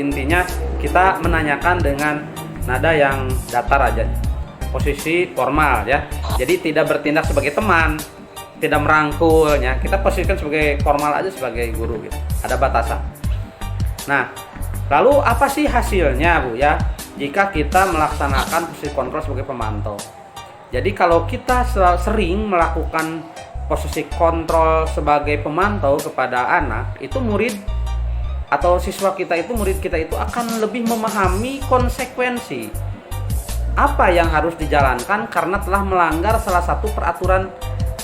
Intinya kita menanyakan dengan nada yang datar aja, posisi formal ya. Jadi tidak bertindak sebagai teman, tidak merangkulnya. Kita posisikan sebagai formal aja sebagai guru gitu. Ada batasan. Nah, lalu apa sih hasilnya Bu ya jika kita melaksanakan posisi kontrol sebagai pemantau? Jadi kalau kita sering melakukan posisi kontrol sebagai pemantau kepada anak, itu murid atau siswa kita itu, murid kita itu akan lebih memahami konsekuensi apa yang harus dijalankan karena telah melanggar salah satu peraturan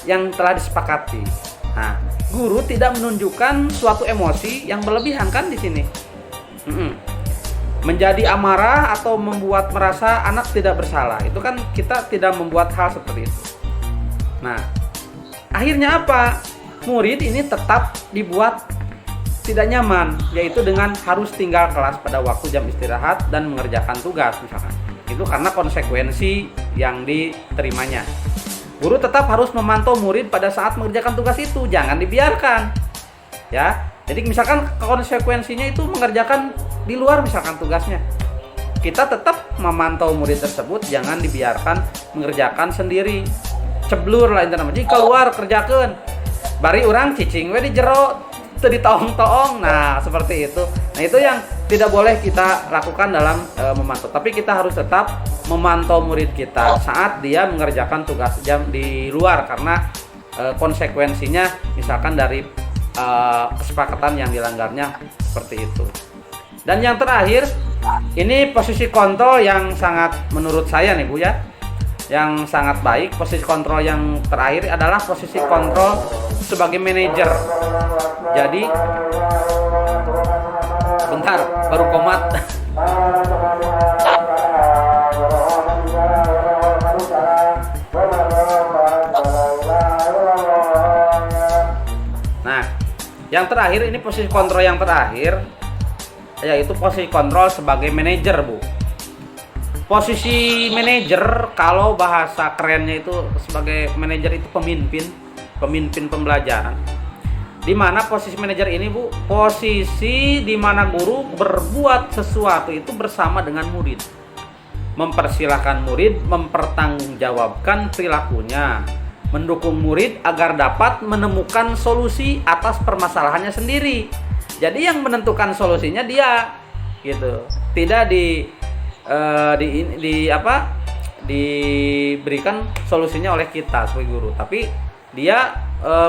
yang telah disepakati. Nah, guru tidak menunjukkan suatu emosi yang berlebihan kan di sini. Menjadi amarah atau membuat merasa anak tidak bersalah, itu kan kita tidak membuat hal seperti itu. Nah, akhirnya apa? Murid ini tetap dibuat tidak nyaman, yaitu dengan harus tinggal kelas pada waktu jam istirahat dan mengerjakan tugas misalkan. Itu karena konsekuensi yang diterimanya. Guru tetap harus memantau murid pada saat mengerjakan tugas itu, jangan dibiarkan. Ya. Jadi misalkan konsekuensinya itu mengerjakan di luar misalkan tugasnya. Kita tetap memantau murid tersebut, jangan dibiarkan mengerjakan sendiri. Ceblur lah intinya. Jadi keluar kerjakeun. Bari urang cicing we di jero teu ditoong-toong. Nah, seperti itu. Nah, itu yang tidak boleh kita lakukan dalam memantau. Tapi kita harus tetap memantau murid kita saat dia mengerjakan tugas jam di luar karena konsekuensinya misalkan dari kesepakatan yang dilanggarnya seperti itu. Dan yang terakhir, ini posisi kontrol yang sangat menurut saya nih Bu ya, yang sangat baik. Posisi kontrol yang terakhir adalah posisi kontrol sebagai manajer. Jadi bentar, baru komat. Nah, yang terakhir ini posisi kontrol yang terakhir, yaitu posisi kontrol sebagai manajer Bu. Posisi manajer, kalau bahasa kerennya itu sebagai manajer itu pemimpin pembelajaran. Di mana posisi manajer ini Bu, posisi di mana guru berbuat sesuatu itu bersama dengan murid. Mempersilahkan murid mempertanggungjawabkan perilakunya, mendukung murid agar dapat menemukan solusi atas permasalahannya sendiri. Jadi yang menentukan solusinya dia, gitu. Tidak diberikan solusinya oleh kita sebagai guru, tapi dia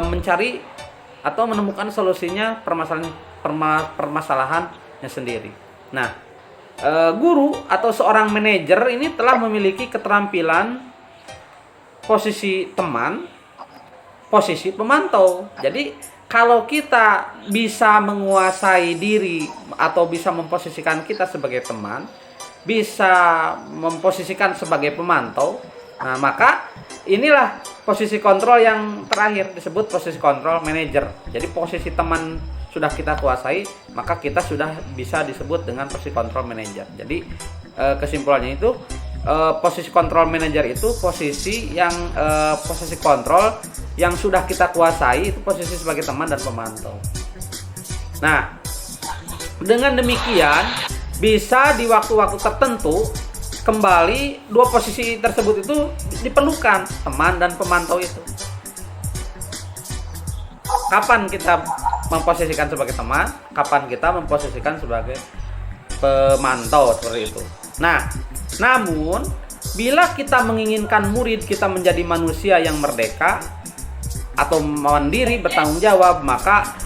mencari atau menemukan solusinya permasalahannya sendiri. Nah, guru atau seorang manajer ini telah memiliki keterampilan posisi teman, posisi pemantau. Jadi kalau kita bisa menguasai diri atau bisa memposisikan kita sebagai teman, bisa memposisikan sebagai pemantau, nah maka inilah posisi kontrol yang terakhir, disebut posisi kontrol manajer. Jadi posisi teman sudah kita kuasai, maka kita sudah bisa disebut dengan posisi kontrol manajer. Jadi kesimpulannya itu posisi kontrol manajer itu posisi yang posisi kontrol yang sudah kita kuasai, itu posisi sebagai teman dan pemantau. Nah, dengan demikian bisa di waktu-waktu tertentu kembali dua posisi tersebut itu diperlukan, teman dan pemantau itu. Kapan kita memposisikan sebagai teman, kapan kita memposisikan sebagai pemantau, seperti itu. Nah, namun bila kita menginginkan murid kita menjadi manusia yang merdeka, atau mandiri bertanggung jawab, maka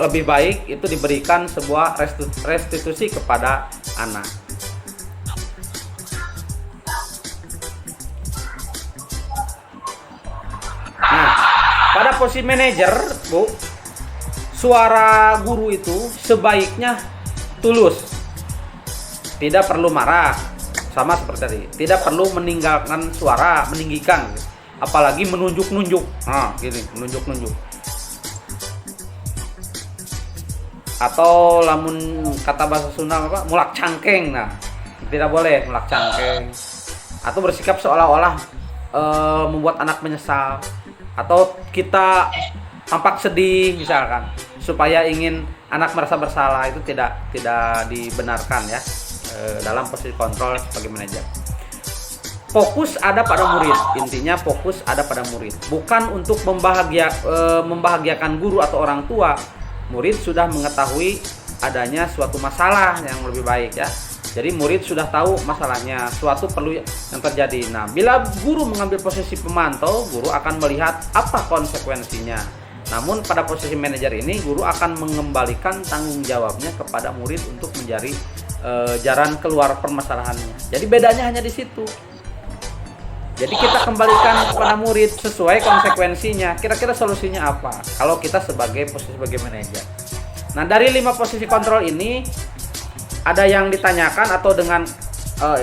lebih baik itu diberikan sebuah restitusi kepada anak. Nah, pada posisi manajer, Bu, suara guru itu sebaiknya tulus, tidak perlu marah, sama seperti tadi, tidak perlu meninggalkan suara, meninggikan, apalagi menunjuk-nunjuk, gini, menunjuk-nunjuk, atau lamun kata bahasa Sunda apa, mulak cangkeng, nah tidak boleh mulak cangkeng, atau bersikap seolah-olah membuat anak menyesal, atau kita tampak sedih misalkan, supaya ingin anak merasa bersalah, itu tidak dibenarkan ya dalam posisi kontrol sebagai manajer. Fokus ada pada murid, intinya fokus ada pada murid, bukan untuk membahagiakan guru atau orang tua. Murid sudah mengetahui adanya suatu masalah yang lebih baik ya. Jadi murid sudah tahu masalahnya, suatu perlu yang terjadi. Nah, bila guru mengambil posisi pemantau, guru akan melihat apa konsekuensinya. Namun pada posisi manajer ini, guru akan mengembalikan tanggung jawabnya kepada murid untuk mencari jalan keluar permasalahannya. Jadi bedanya hanya di situ. Jadi kita kembalikan kepada murid sesuai konsekuensinya. Kira-kira solusinya apa? Kalau kita sebagai posisi sebagai manajer. Nah, dari 5 posisi kontrol ini, ada yang ditanyakan atau dengan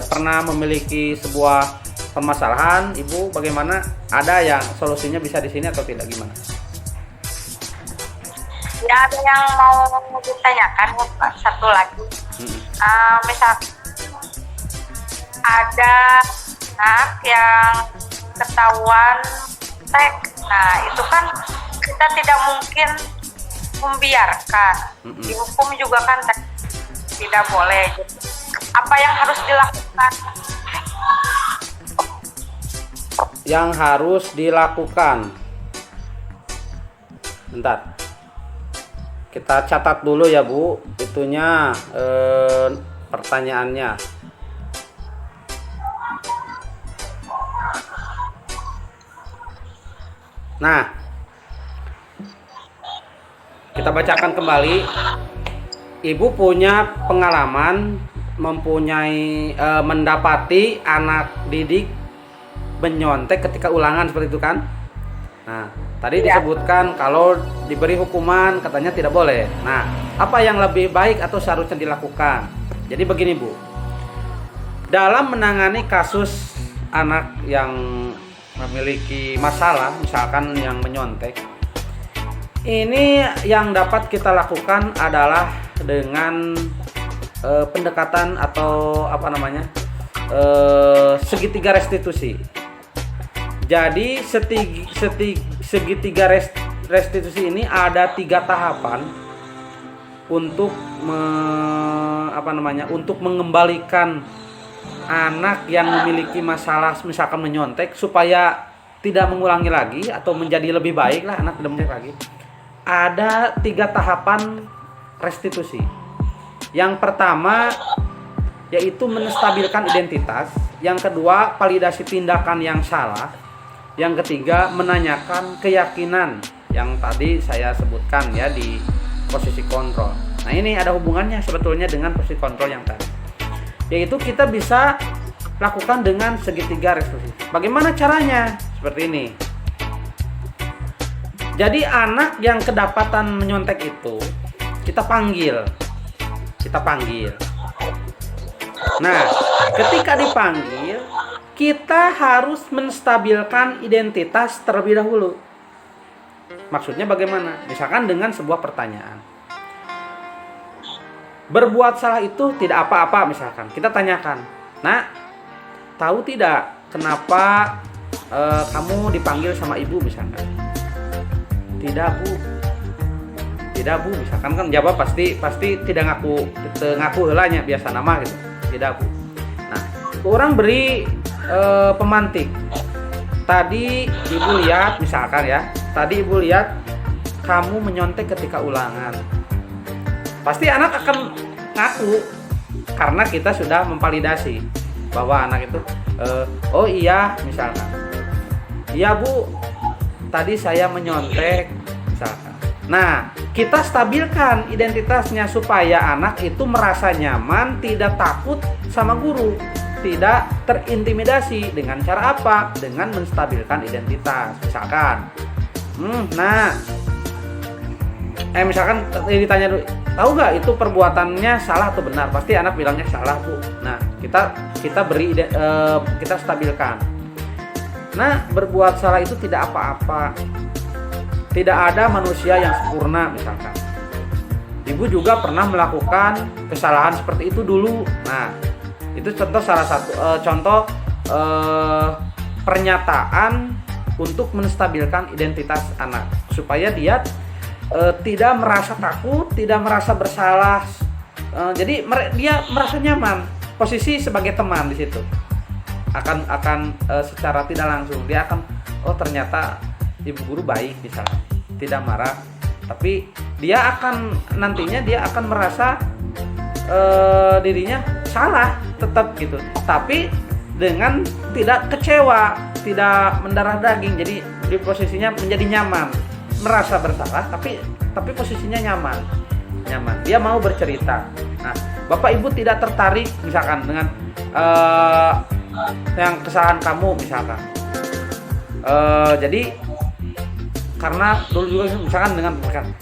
pernah memiliki sebuah permasalahan, Ibu bagaimana? Ada yang solusinya bisa di sini atau tidak, gimana? Ya, ada yang mau ditanyakan Pak, satu lagi. Misal ada anak yang ketahuan tek, nah itu kan kita tidak mungkin membiarkan, dihukum juga kan tidak boleh. Apa yang harus dilakukan? Yang harus dilakukan, bentar, kita catat dulu ya Bu, itunya pertanyaannya. Nah, kita bacakan kembali. Ibu punya pengalaman mendapati anak didik menyontek ketika ulangan seperti itu kan? Nah, tadi disebutkan kalau diberi hukuman katanya tidak boleh. Nah, apa yang lebih baik atau seharusnya dilakukan? Jadi begini Bu, dalam menangani kasus anak yang memiliki masalah, misalkan yang menyontek, ini yang dapat kita lakukan adalah dengan pendekatan atau segitiga restitusi. Jadi segitiga restitusi ini ada 3 tahapan untuk untuk mengembalikan anak yang memiliki masalah misalkan menyontek supaya tidak mengulangi lagi atau menjadi lebih baik lah, anak tidak menyontek lagi. Ada 3 tahapan restitusi. Yang pertama yaitu menstabilkan identitas, yang kedua validasi tindakan yang salah, yang ketiga menanyakan keyakinan yang tadi saya sebutkan ya di posisi kontrol. Nah, ini ada hubungannya sebetulnya dengan posisi kontrol yang tadi, yaitu kita bisa lakukan dengan segitiga restitusi. Bagaimana caranya? Seperti ini. Jadi anak yang kedapatan menyontek itu kita panggil. Nah, ketika dipanggil, kita harus menstabilkan identitas terlebih dahulu. Maksudnya bagaimana? Misalkan dengan sebuah pertanyaan. Berbuat salah itu tidak apa-apa misalkan. Kita tanyakan, "Nak, tahu tidak kenapa kamu dipanggil sama ibu?" misalkan. "Tidak, Bu." "Tidak, Bu." Misalkan kan jawab pasti tidak ngaku heulanya biasa nama gitu. "Tidak, Bu." Nah, orang beri pemantik. Tadi ibu lihat misalkan ya. Tadi ibu lihat kamu menyontek ketika ulangan. Pasti anak akan ngaku karena kita sudah memvalidasi bahwa anak itu oh iya misalkan. "Iya, Bu. tadi saya menyontek misalkan. Nah, kita stabilkan identitasnya supaya anak itu merasa nyaman, tidak takut sama guru, tidak terintimidasi. Dengan cara apa? Dengan menstabilkan identitas. Misalkan, misalkan ditanya dulu, tahu nggak itu perbuatannya salah atau benar? Pasti anak bilangnya salah, Bu. Nah, kita beri kita stabilkan. Nah, berbuat salah itu tidak apa-apa. Tidak ada manusia yang sempurna misalkan. Ibu juga pernah melakukan kesalahan seperti itu dulu. Nah, itu contoh salah satu contoh pernyataan untuk menstabilkan identitas anak supaya dia tidak merasa takut, tidak merasa bersalah. Jadi dia merasa nyaman. Posisi sebagai teman di situ. Akan secara tidak langsung dia akan ternyata ibu guru baik misalnya, tidak marah, tapi dia akan nantinya dia akan merasa dirinya salah tetap gitu, tapi dengan tidak kecewa, tidak mendarah daging. Jadi di posisinya menjadi nyaman, merasa bersalah tapi posisinya nyaman, dia mau bercerita. Nah, bapak ibu tidak tertarik misalkan dengan yang kesalahan kamu misalkan, jadi karena dulu juga misalkan dengan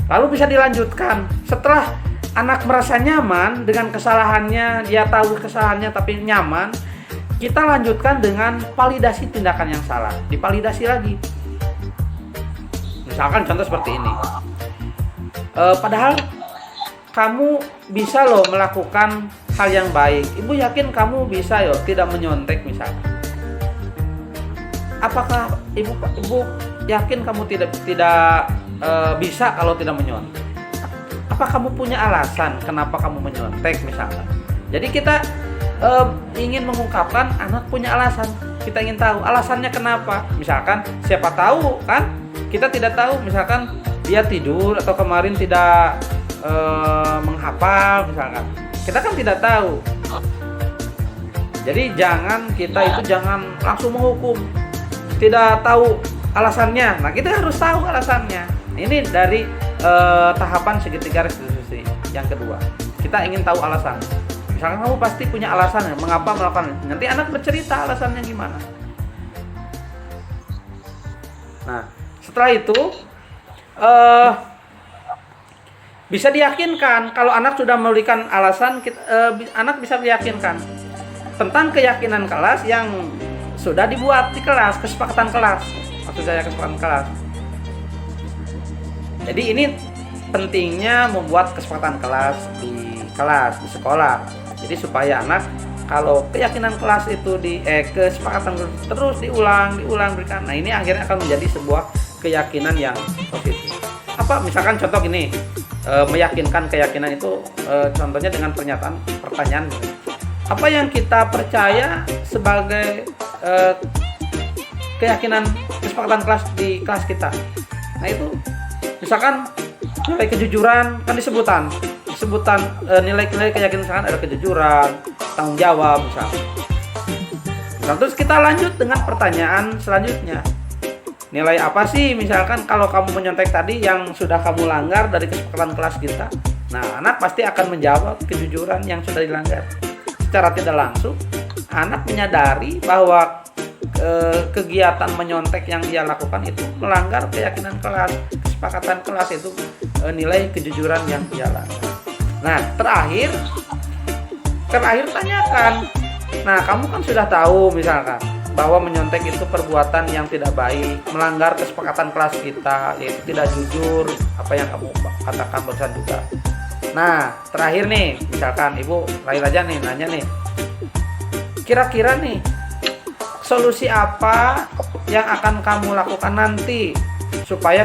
lalu bisa dilanjutkan setelah anak merasa nyaman dengan kesalahannya, dia tahu kesalahannya tapi nyaman, kita lanjutkan dengan validasi tindakan yang salah, divalidasi lagi. Misalkan contoh seperti ini, padahal kamu bisa loh melakukan hal yang baik, ibu yakin kamu bisa yo tidak menyontek misalkan. Apakah ibu yakin kamu tidak bisa kalau tidak menyontek? Apa kamu punya alasan kenapa kamu menyontek misalkan? Jadi kita ingin mengungkapkan anak punya alasan. Kita ingin tahu alasannya kenapa. Misalkan siapa tahu kan? Kita tidak tahu misalkan dia tidur atau kemarin tidak menghafal misalkan. Kita kan tidak tahu. Jadi jangan langsung menghukum. Tidak tahu alasannya. Nah, kita harus tahu alasannya. Ini dari tahapan segitiga restitusi yang kedua. Kita ingin tahu alasan. Misalkan kamu pasti punya alasan mengapa melakukan. Nanti anak bercerita alasannya gimana. Nah, setelah itu bisa diyakinkan kalau anak sudah memberikan alasan, anak bisa diyakinkan tentang keyakinan kelas yang sudah dibuat di kelas, kesepakatan kelas. Maksud saya kesepakatan kelas. Jadi ini pentingnya membuat kesepakatan kelas di sekolah. Jadi supaya anak kalau keyakinan kelas itu kesepakatan terus diulang berikan. Nah, ini akhirnya akan menjadi sebuah keyakinan yang positif. Apa misalkan contoh gini, meyakinkan keyakinan itu contohnya dengan pertanyaan. Apa yang kita percaya sebagai keyakinan kesepakatan kelas di kelas kita. Nah, itu misalkan nilai kejujuran kan disebutan nilai-nilai keyakinan, misalkan ada kejujuran, tanggung jawab misalkan. Nah, terus kita lanjut dengan pertanyaan selanjutnya. Nilai apa sih misalkan kalau kamu menyontek tadi yang sudah kamu langgar dari kesepakatan kelas kita? Nah, anak pasti akan menjawab kejujuran yang sudah dilanggar. Secara tidak langsung anak menyadari bahwa kegiatan menyontek yang dia lakukan itu melanggar keyakinan kelas, kesepakatan kelas, itu nilai kejujuran yang dia langgar. Nah, terakhir tanyakan. Nah, kamu kan sudah tahu misalkan bahwa menyontek itu perbuatan yang tidak baik, melanggar kesepakatan kelas kita, yaitu tidak jujur, apa yang kamu katakan barusan juga. Nah, terakhir nih, misalkan ibu terakhir aja nih nanya nih, kira-kira nih solusi apa yang akan kamu lakukan nanti supaya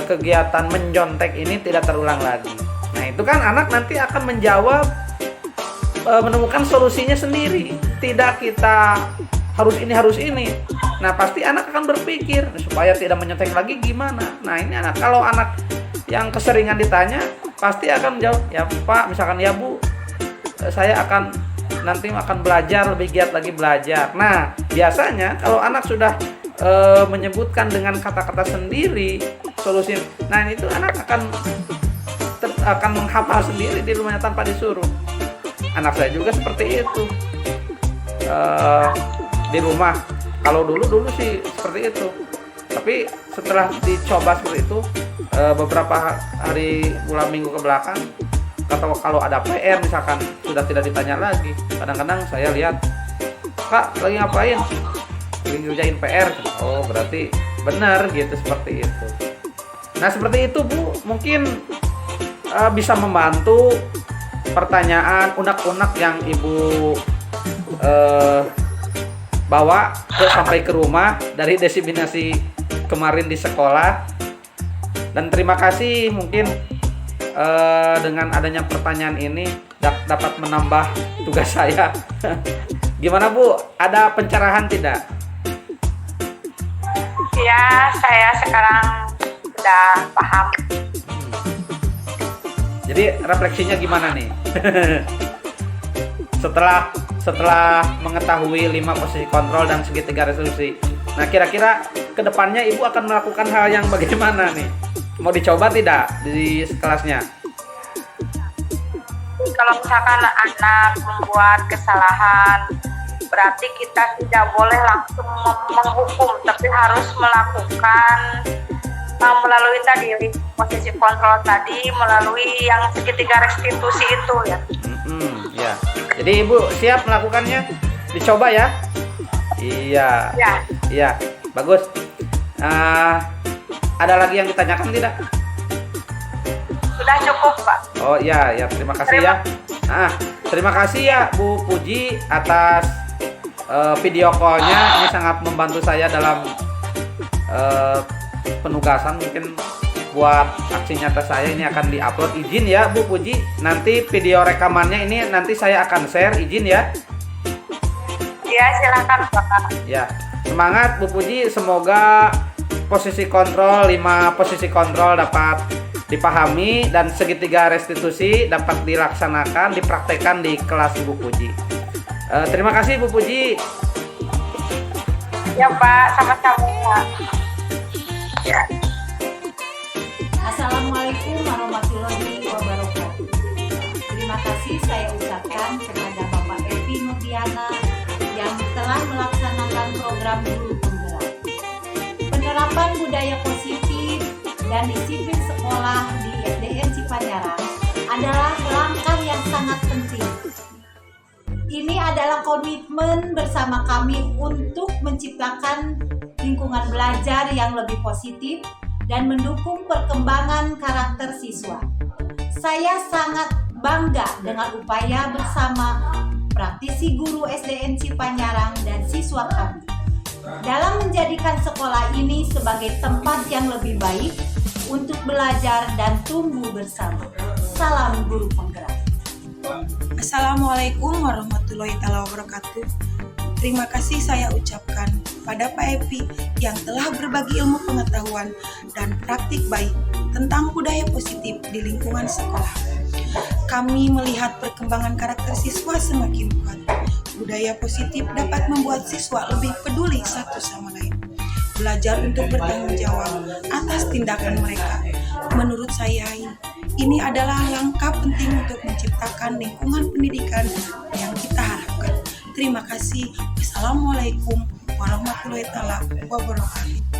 kegiatan menyontek ini tidak terulang lagi. Nah, itu kan anak nanti akan menjawab, menemukan solusinya sendiri. Tidak kita harus ini. Nah, pasti anak akan berpikir supaya tidak menyontek lagi gimana. Nah, ini anak, kalau anak yang keseringan ditanya pasti akan menjawab, ya Pak, misalkan ya Bu, saya nanti akan belajar, lebih giat lagi belajar. Nah, biasanya kalau anak sudah menyebutkan dengan kata-kata sendiri solusi, nah itu anak akan menghafal sendiri di rumahnya tanpa disuruh. Anak saya juga seperti itu di rumah. Kalau dulu sih seperti itu, tapi setelah dicoba seperti itu beberapa hari bulan minggu ke belakang, kalau ada PR misalkan sudah tidak ditanya lagi. Kadang-kadang saya lihat, Kak lagi ngapain? Lagi ngerjain PR. Oh berarti benar gitu, seperti itu. Nah seperti itu Bu, mungkin bisa membantu pertanyaan unek-unek yang Ibu bawa sampai ke rumah dari diseminasi kemarin di sekolah. Dan terima kasih, mungkin dengan adanya pertanyaan ini dapat menambah tugas saya. Gimana Bu, ada pencerahan tidak? Ya, saya sekarang sudah paham. Jadi refleksinya gimana nih? setelah mengetahui 5 posisi kontrol dan segitiga resolusi. Nah, kira-kira kedepannya Ibu akan melakukan hal yang bagaimana nih? Mau dicoba tidak di kelasnya? Kalau misalkan anak membuat kesalahan, berarti kita tidak boleh langsung menghukum, tapi harus melakukan melalui tadi posisi kontrol tadi, melalui yang segitiga restitusi itu ya. Ya. Jadi Ibu siap melakukannya? Dicoba ya? Iya. Ya. Iya, bagus. Ada lagi yang ditanyakan tidak? Sudah cukup, Pak. Oh iya, ya terima kasih ya. Terima kasih ya Bu Puji atas video call-nya. Ini sangat membantu saya dalam penugasan. Mungkin buat aksi nyata saya ini akan diupload. Izin ya Bu Puji, nanti video rekamannya ini nanti saya akan share, izin ya. Ya, silakan Pak. Ya, semangat Bu Puji, semoga posisi kontrol 5 posisi kontrol dapat dipahami dan segitiga restitusi dapat dilaksanakan, dipraktekkan di kelas Ibu Puji. Terima kasih Bu Puji. Ya Pak, sama-sama. Ya. Assalamualaikum warahmatullahi wabarakatuh. Terima kasih saya ucapkan kepada Bapak Evi Nurdiana yang telah melaksanakan program Guru Penggerak. Penerapan budaya positif dan disiplin sekolah di SDN Cipanjarang adalah langkah yang sangat penting. Ini adalah komitmen bersama kami untuk menciptakan lingkungan belajar yang lebih positif dan mendukung perkembangan karakter siswa. Saya sangat bangga dengan upaya bersama praktisi guru SDN Cipanjarang dan siswa kami dalam menjadikan sekolah ini sebagai tempat yang lebih baik untuk belajar dan tumbuh bersama. Salam Guru Penggerak. Assalamualaikum warahmatullahi wabarakatuh. Terima kasih saya ucapkan pada Pak Evi yang telah berbagi ilmu pengetahuan dan praktik baik tentang budaya positif di lingkungan sekolah. Kami melihat perkembangan karakter siswa semakin kuat. Budaya positif dapat membuat siswa lebih peduli satu sama lain, belajar untuk bertanggung jawab atas tindakan mereka. Menurut saya, ini adalah langkah penting untuk menciptakan lingkungan pendidikan yang kita harapkan. Terima kasih. Wassalamualaikum warahmatullahi wabarakatuh.